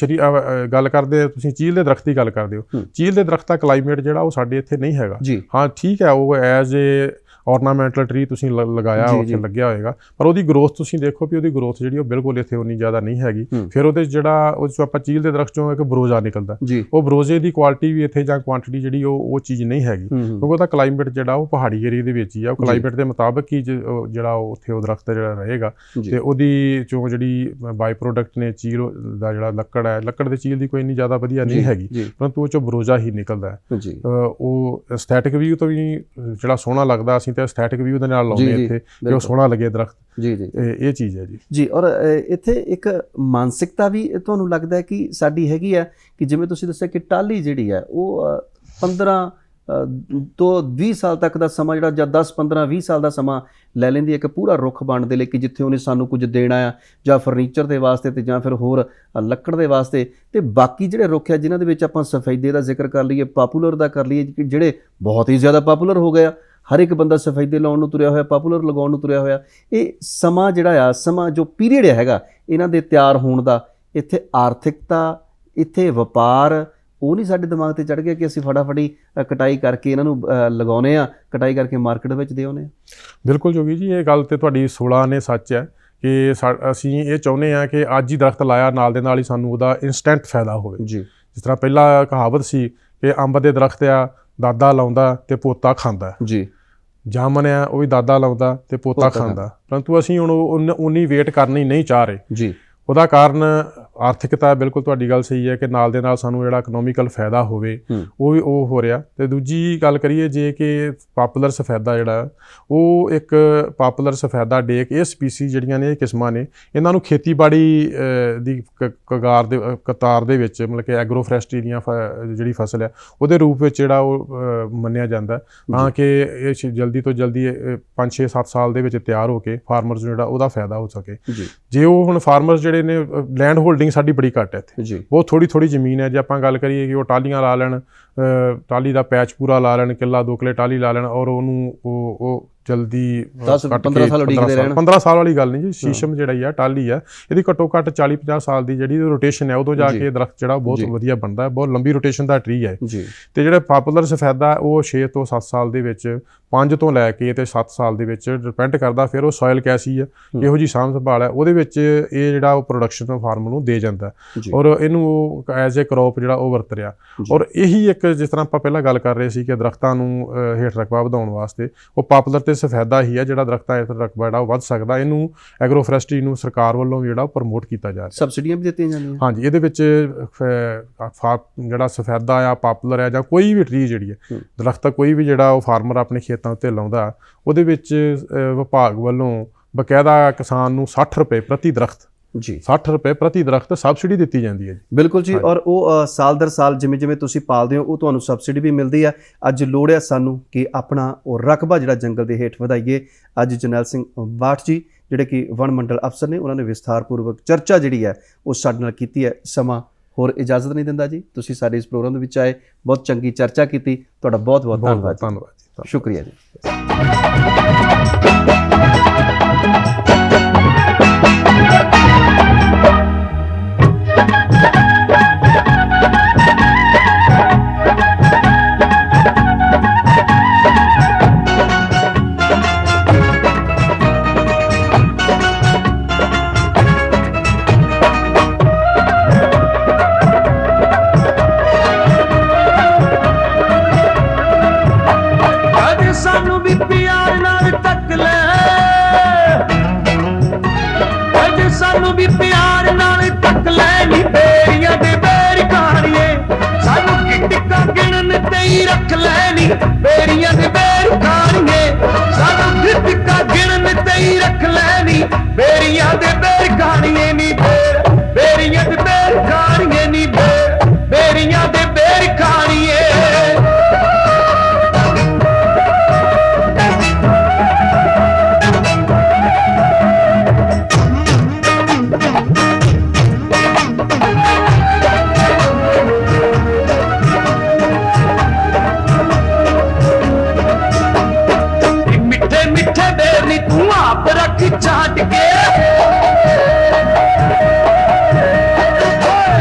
ਗੱਲ ਕਰਦੇ ਤੁਸੀਂ ਚੀਲ ਦੇ ਦਰਖਤ ਦੀ ਗੱਲ ਕਰਦੇ ਹੋ, ਚੀਲ ਦੇ ਦਰਖਤ ਦਾ ਕਲਾਈਮੇਟ ਜਿਹੜਾ ਉਹ ਸਾਡੇ ਇੱਥੇ ਨਹੀਂ ਹੈਗਾ। ਹਾਂ ਠੀਕ ਹੈ, ਉਹ ਐਜ਼ ਏ ornamental tree ਤੁਸੀਂ ਲਗਾਇਆ ਉੱਥੇ ਲੱਗਿਆ ਹੋਏਗਾ, ਪਰ ਉਹਦੀ ਗਰੋਥ ਤੁਸੀਂ ਦੇਖੋ ਵੀ ਉਹਦੀ ਗਰੋਥ ਜਿਹੜੀ ਉਹ ਬਿਲਕੁਲ ਇੱਥੇ ਉਨੀ ਜ਼ਿਆਦਾ ਨਹੀਂ ਹੈਗੀ। ਫਿਰ ਉਹਦੇ ਜਿਹੜਾ ਉਹ 'ਚੋਂ ਆਪਾਂ ਚੀਲ ਦੇ ਦਰਖਤ ਚੋਂ ਇੱਕ ਬਰੋਜ਼ਾ ਨਿਕਲਦਾ, ਉਹ ਬਰੋਜ਼ੇ ਦੀ ਕੁਆਲਿਟੀ ਵੀ ਇੱਥੇ ਜਾਂ ਕੁਆਂਟਿਟੀ ਜਿਹੜੀ ਉਹ ਚੀਜ਼ ਨਹੀਂ ਹੈਗੀ, ਕਿਉਂਕਿ ਉਹਦਾ ਕਲਾਈਮੇਟ ਜਿਹੜਾ ਉਹ ਪਹਾੜੀ ਏਰੀਏ ਦੇ ਵਿੱਚ ਹੀ ਆ। ਉਹ ਕਲਾਈਮੇਟ ਦੇ ਮੁਤਾਬਕ ਹੀ ਜਿਹੜਾ ਉੱਥੇ ਉਹ ਦਰਖਤ ਜਿਹੜਾ ਰਹੇਗਾ ਤੇ ਉਹਦੀ ਚੋਂ ਜਿਹੜੀ ਬਾਈ ਪ੍ਰੋਡਕਟ ਨੇ ਚੀਲ ਦਾ ਜਿਹੜਾ ਲੱਕੜ ਹੈ, ਲੱਕੜ ਦੇ ਚੀਲ ਦੀ ਕੋਈ ਇੰਨੀ ਜ਼ਿਆਦਾ ਵਧੀਆ ਨਹੀਂ ਹੈਗੀ, ਪਰੰਤੂ ਉਹ 'ਚੋਂ ਬਰੋਜ਼ਾ ਹੀ ਨਿਕਲਦਾ ਹੈ। ਉਹ ਐਸਥੈਟਿਕ ਵਿਊ ਤੋਂ ਵੀ ਜਿਹੜਾ ਸੋਹਣਾ ਲੱਗਦਾ, ਅਸੀਂ ਤੇ ਐਸਥੈਟਿਕ ਵਿਊ ਦੇ ਨਾਲ ਲਾਉਂਦੇ ਇੱਥੇ ਕਿ ਉਹ ਸੋਹਣਾ ਲੱਗੇ ਦਰਖਤ। ਇਹ ਚੀਜ਼ ਹੈ ਜੀ। ਔਰ ਇੱਥੇ ਇੱਕ ਮਾਨਸਿਕਤਾ ਵੀ ਤੁਹਾਨੂੰ ਲੱਗਦਾ ਹੈ ਕਿ ਸਾਡੀ ਹੈਗੀ ਆ ਕਿ ਜਿਵੇਂ ਤੁਸੀਂ ਦੱਸਿਆ ਕਿ ਟਾਹਲੀ ਜਿਹੜੀ ਹੈ ਉਹ 15 ਤੋਂ 20 ਸਾਲ ਤੱਕ ਦਾ ਸਮਾਂ ਜਿਹੜਾ ਜਾਂ 10 15 20 ਸਾਲ ਦਾ ਸਮਾਂ ਲੈ ਲੈਂਦੀ ਹੈ ਇੱਕ ਪੂਰਾ ਰੁੱਖ ਬਣਨ ਦੇ ਲਈ, ਕਿ ਜਿੱਥੇ ਉਹਨੇ ਸਾਨੂੰ ਕੁਝ ਦੇਣਾ ਆ ਜਾਂ ਫਰਨੀਚਰ ਦੇ ਵਾਸਤੇ ਤੇ ਜਾਂ ਫਿਰ ਹੋਰ ਲੱਕੜ ਦੇ ਵਾਸਤੇ। ਤੇ ਬਾਕੀ ਜਿਹੜੇ ਰੁੱਖ ਆ ਜਿਨ੍ਹਾਂ ਦੇ ਵਿੱਚ ਆਪਾਂ ਸਫੈਦੇ ਦਾ ਜ਼ਿਕਰ ਕਰ ਲਈਏ, ਪਾਪੂਲਰ ਦਾ ਕਰ ਲਈਏ, ਜਿਹੜੇ ਬਹੁਤ ਹੀ ਜ਼ਿਆਦਾ ਪਾਪੂਲਰ ਹੋ ਗਏ ਆ, ਹਰ ਇੱਕ ਬੰਦਾ ਸਫੈਦੇ ਲਾਉਣ ਨੂੰ ਤੁਰਿਆ ਹੋਇਆ, ਪਾਪੂਲਰ ਲਗਾਉਣ ਨੂੰ ਤੁਰਿਆ ਹੋਇਆ। ਇਹ ਸਮਾਂ ਜਿਹੜਾ ਆ ਸਮਾਂ ਜੋ ਪੀਰੀਅਡ ਹੈਗਾ ਇਹਨਾਂ ਦੇ ਤਿਆਰ ਹੋਣ ਦਾ, ਇੱਥੇ ਆਰਥਿਕਤਾ, ਇੱਥੇ ਵਪਾਰ ਉਹ ਨਹੀਂ ਸਾਡੇ ਦਿਮਾਗ ਤੇ ਚੜ ਗਿਆ ਕਿ ਅਸੀਂ ਫਟਾਫਟੀ ਕਟਾਈ ਕਰਕੇ ਇਹਨਾਂ ਨੂੰ ਲਗਾਉਂਦੇ ਆ, ਕਟਾਈ ਕਰਕੇ ਮਾਰਕੀਟ ਵਿੱਚ ਦੇ ਆਉਂਦੇ ਆ। ਬਿਲਕੁਲ ਜੋਗੀ ਜੀ, ਇਹ ਗੱਲ ਤੇ ਤੁਹਾਡੀ 16 ਨੇ ਸੱਚ ਹੈ ਕਿ ਅਸੀਂ ਇਹ ਚਾਹੁੰਦੇ ਹਾਂ ਕਿ ਅੱਜ ਹੀ ਦਰਖਤ ਲਾਇਆ ਨਾਲ ਦੇ ਨਾਲ ਹੀ ਸਾਨੂੰ ਉਹਦਾ ਇੰਸਟੈਂਟ ਫਾਇਦਾ ਹੋਵੇ। ਜਿਸ ਤਰ੍ਹਾਂ ਪਹਿਲਾਂ ਕਹਾਵਤ ਸੀ ਕਿ ਅੰਬ ਦੇ ਦਰਖਤ ਆ ਦਾਦਾ ਲਾਉਂਦਾ ਤੇ ਪੋਤਾ ਖਾਂਦਾ, ਜਾਮਨ ਆ ਉਹ ਵੀ ਦਾਦਾ ਲਾਉਂਦਾ ਤੇ ਪੋਤਾ ਖਾਂਦਾ, ਪਰੰਤੂ ਅਸੀਂ ਹੁਣ ਉਨੀ ਵੇਟ ਕਰਨੀ ਨਹੀਂ ਚਾਹ ਰਹੇ। ਉਹਦਾ ਕਾਰਨ ਆਰਥਿਕਤਾ, ਬਿਲਕੁਲ ਤੁਹਾਡੀ ਗੱਲ ਸਹੀ ਹੈ ਕਿ ਨਾਲ ਦੇ ਨਾਲ ਸਾਨੂੰ ਜਿਹੜਾ ਇਕਨੋਮਿਕਲ ਫਾਇਦਾ ਹੋਵੇ ਉਹ ਵੀ ਉਹ ਹੋ ਰਿਹਾ। ਤੇ ਦੂਜੀ ਗੱਲ ਕਰੀਏ ਜੇ ਕਿ ਪਾਪੂਲਰ ਸਫੈਦਾ ਜਿਹੜਾ ਉਹ ਇੱਕ ਪਾਪੂਲਰ ਸਫੈਦਾ ਡੇਕ, ਇਹ ਸਪੀਸੀਜ਼ ਜਿਹੜੀਆਂ ਨੇ, ਇਹ ਕਿਸਮਾਂ ਨੇ, ਇਹਨਾਂ ਨੂੰ ਖੇਤੀਬਾੜੀ ਦੀ ਕਤਾਰ ਦੇ ਵਿੱਚ ਮਤਲਬ ਕਿ ਐਗਰੋ ਫੋਰੈਸਟਰੀ ਦੀਆਂ ਜਿਹੜੀ ਫਸਲ ਹੈ ਉਹਦੇ ਰੂਪ ਵਿੱਚ ਜਿਹੜਾ ਉਹ ਮੰਨਿਆ ਜਾਂਦਾ, ਤਾਂ ਕਿ ਇਹ ਜਲਦੀ ਤੋਂ ਜਲਦੀ 5 6 7 ਸਾਲ ਦੇ ਵਿੱਚ ਤਿਆਰ ਹੋ ਕੇ ਫਾਰਮਰਸ ਨੂੰ ਜਿਹੜਾ ਉਹਦਾ ਫਾਇਦਾ ਹੋ ਸਕੇ। ਜੇ ਉਹ ਹੁਣ ਫਾਰਮਰਸ ਜਿਹੜੇ ਨੇ, ਲੈਂਡ ਹੋਲਡਿੰਗ ਸਾਡੀ ਬੜੀ ਘੱਟ ਹੈ ਇੱਥੇ, ਬਹੁਤ ਥੋੜੀ ਜ਼ਮੀਨ ਹੈ। ਜੇ ਆਪਾਂ ਗੱਲ ਕਰੀਏ ਕਿ ਉਹ ਟਾਹਲੀਆਂ ਲਾ ਲੈਣ, ਟਾਹਲੀ ਦਾ ਪੈਚ ਪੂਰਾ ਲਾ ਲੈਣ, ਕਿੱਲਾ 2 ਕਿੱਲੇ ਟਾਹਲੀ ਲਾ ਲੈਣ, ਔਰ ਉਹਨੂੰ ਉਹ ਜਲਦੀ 15 ਸਾਲ ਵਾਲੀ ਗੱਲ ਨਹੀਂ ਜੀ। ਸ਼ੀਸ਼ਮ ਜਿਹੜਾ ਹੀ ਆ, ਟਾਹਲੀ ਆ, ਇਹਦੀ ਘੱਟੋ ਘੱਟ 40 50 ਸਾਲ ਦੀ ਜਿਹੜੀ ਰੋਟੇਸ਼ਨ ਹੈ, ਉਦੋਂ ਜਾ ਕੇ ਦਰਖਤ ਜਿਹੜਾ ਬਹੁਤ ਵਧੀਆ ਬਣਦਾ ਹੈ, ਬਹੁਤ ਲੰਬੀ ਰੋਟੇਸ਼ਨ ਦਾ ਟਰੀ ਹੈ। ਤੇ ਜਿਹੜੇ ਪਾਪੂਲਰ ਸਫੈਦਾ ਉਹ 6 ਤੋਂ 7 ਸਾਲ ਦੇ ਵਿੱਚ, 5 ਤੋਂ ਲੈ ਕੇ ਤੇ 7 ਸਾਲ ਦੇ ਵਿੱਚ ਡਿਪੈਂਡ ਕਰਦਾ ਫਿਰ ਉਹ ਸੋਇਲ ਕੈਸੀ ਹੈ, ਇਹੋ ਜਿਹੀ ਸਾਂਭ ਸੰਭਾਲ ਹੈ, ਉਹਦੇ ਵਿੱਚ ਇਹ ਜਿਹੜਾ ਉਹ ਪ੍ਰੋਡਕਸ਼ਨ ਫਾਰਮ ਨੂੰ ਦੇ ਜਾਂਦਾ, ਔਰ ਇਹਨੂੰ ਉਹ ਐਜ਼ ਏ ਕਰੋਪ ਜਿਹੜਾ ਉਹ ਵਰਤ ਰਿਹਾ। ਔਰ ਇਹੀ ਇੱਕ, ਜਿਸ ਤਰ੍ਹਾਂ ਆਪਾਂ ਪਹਿਲਾਂ ਗੱਲ ਕਰ ਰਹੇ ਸੀ ਕਿ ਦਰਖਤਾਂ ਨੂੰ ਹੇਠ ਰਕਬਾ ਵਧਾਉਣ ਵਾਸਤੇ ਉਹ ਪਾਪੂਲਰ ਤੇ ਸਫੈਦਾ ਹੀ ਹੈ ਜਿਹੜਾ ਦਰਖਤਾਂ ਹੇਠ ਰਕਬਾ ਜਿਹੜਾ ਉਹ ਵੱਧ ਸਕਦਾ। ਇਹਨੂੰ ਐਗਰੋ ਫੋਰੈਸਟਰੀ ਨੂੰ ਸਰਕਾਰ ਵੱਲੋਂ ਵੀ ਜਿਹੜਾ ਉਹ ਪ੍ਰਮੋਟ ਕੀਤਾ ਜਾ ਰਿਹਾ, ਸਬਸਿਡੀਆਂ ਵੀ ਦਿੱਤੀਆਂ ਜਾਂਦੀਆਂ। ਹਾਂਜੀ, ਇਹਦੇ ਵਿੱਚ ਜਿਹੜਾ ਸਫੈਦਾ ਆ, ਪਾਪੂਲਰ ਆ, ਜਾਂ ਕੋਈ ਵੀ ਟਰੀ ਜਿਹੜੀ ਹੈ ਦਰਖਤ, ਕੋਈ ਵੀ ਜਿਹੜਾ ਉਹ ਫਾਰਮਰ ਆਪਣੇ ਖੇਤਾਂ ਉੱਤੇ ਲਾਉਂਦਾ, ਉਹਦੇ ਵਿੱਚ ਵਿਭਾਗ ਵੱਲੋਂ ਬਕਾਇਦਾ ਕਿਸਾਨ ਨੂੰ 60 ਰੁਪਏ ਪ੍ਰਤੀ ਦਰਖਤ 60 ਰੁਪਏ ਪ੍ਰਤੀ ਦਰਖਤ ਸਬਸਿਡੀ ਦਿੱਤੀ ਜਾਂਦੀ ਹੈ ਜੀ। ਬਿਲਕੁਲ ਜੀ, ਔਰ ਉਹ ਸਾਲ ਦਰ ਸਾਲ ਜਿਵੇਂ ਜਿਵੇਂ ਤੁਸੀਂ ਪਾਲਦੇ ਹੋ ਉਹ ਤੁਹਾਨੂੰ ਸਬਸਿਡੀ ਵੀ ਮਿਲਦੀ ਹੈ। ਅੱਜ ਲੋੜ ਹੈ ਸਾਨੂੰ ਕਿ ਆਪਣਾ ਉਹ ਰਕਬਾ ਜਿਹੜਾ ਜੰਗਲ ਦੇ ਹੇਠ ਵਧਾਈਏ। ਅੱਜ ਜਰਨੈਲ ਸਿੰਘ ਬਾਠ ਜੀ ਜਿਹੜੇ ਕਿ ਵਣ ਮੰਡਲ ਅਫਸਰ ਨੇ, ਉਹਨਾਂ ਨੇ ਵਿਸਥਾਰਪੂਰਵਕ ਚਰਚਾ ਜਿਹੜੀ ਹੈ ਉਹ ਸਾਡੇ ਨਾਲ ਕੀਤੀ ਹੈ। ਸਮਾਂ ਹੋਰ ਇਜਾਜ਼ਤ ਨਹੀਂ ਦਿੰਦਾ ਜੀ, ਤੁਸੀਂ ਸਾਡੇ ਇਸ ਪ੍ਰੋਗਰਾਮ ਦੇ ਵਿੱਚ ਆਏ, ਬਹੁਤ ਚੰਗੀ ਚਰਚਾ ਕੀਤੀ, ਤੁਹਾਡਾ ਬਹੁਤ ਬਹੁਤ ਧੰਨਵਾਦ। ਧੰਨਵਾਦ, ਸ਼ੁਕਰੀਆ ਜੀ। ਸਾਨੂੰ ਵੀ ਪਿਆਰ ਨਾਲ ਤੱਕ ਲੈ, ਅੱਜ ਸਾਨੂੰ ਵੀ ਪਿਆਰ ਨਾਲ ਤੱਕ ਲੈ ਨੀ ਬੇਰੀਆਂ ਦੇ ਬੇਰ ਖਾਣੀਏ, ਸਾਨੂੰ ਕਿਟਕਾ ਗਿਣਨ ਤੇ ਹੀ ਰੱਖ ਲੈ ਨੀ ਬੇਰੀਆਂ ਦੇ ਬੇਰ ਖਾਣੀਏ, ਸਾਨੂੰ ਕਿਟਕਾ ਗਿਣਨ ਤੇ ਹੀ ਰੱਖ ਲੈ ਨੀ ਬੇਰੀਆਂ ਰੱਖੀ ਚਾਟ ਕੇ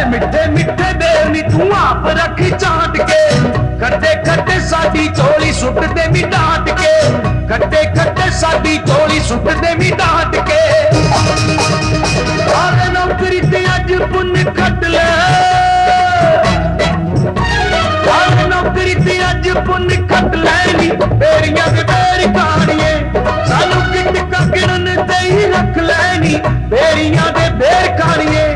ਮਿੱਠੇ ਮਿੱਠੇ ਦੇਰ ਨੀ ਤੂੰ ਆਪ ਰੱਖੀ ਚਾਟ ਕੇ ਖੱਟੇ ਖੱਟੇ ਸਾਡੀ ਝੋਲੀ ਸੁੱਟ ਦੇ ਵੀ ਡਾਂਟ ਕੇ ਖੱਟੇ ਖੱਟੇ ਸਾਡੀ ਝੋਲੀ ਸੁੱਟ ਦੇ ਵੀ ਡਾਂਟ ਕੇ ਆਲੇ ਨੌਕਰੀ ਤੇ ਅੱਜ ਪੁੰਨ ਖੱਟ ਲੈ ਆਲੇ ਨੌਕਰੀ ਤੇ ਅੱਜ ਪੁੰਨ ਖੱਟ ਲੈਣੀ ਬੇਰੀਆਂ ਦੇ ਬੇਰੀ ਕਾਣੀਏ ਸਾਨੂੰ ਕਿਟਕਾ ਗਿਣਨ ਤੇ ਹੀ ਰੱਖ ਲੈਣੀ ਬੇਰੀਆਂ ਦੇ ਬੇਰ ਕਾਣੀਏ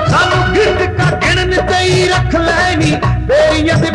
ਸਾਨੂੰ ਕਿਟਕਾ ਗਿਣਨ ਤੇ ਹੀ ਰੱਖ ਲੈਣੀ ਬੇਰੀਆਂ ਦੇ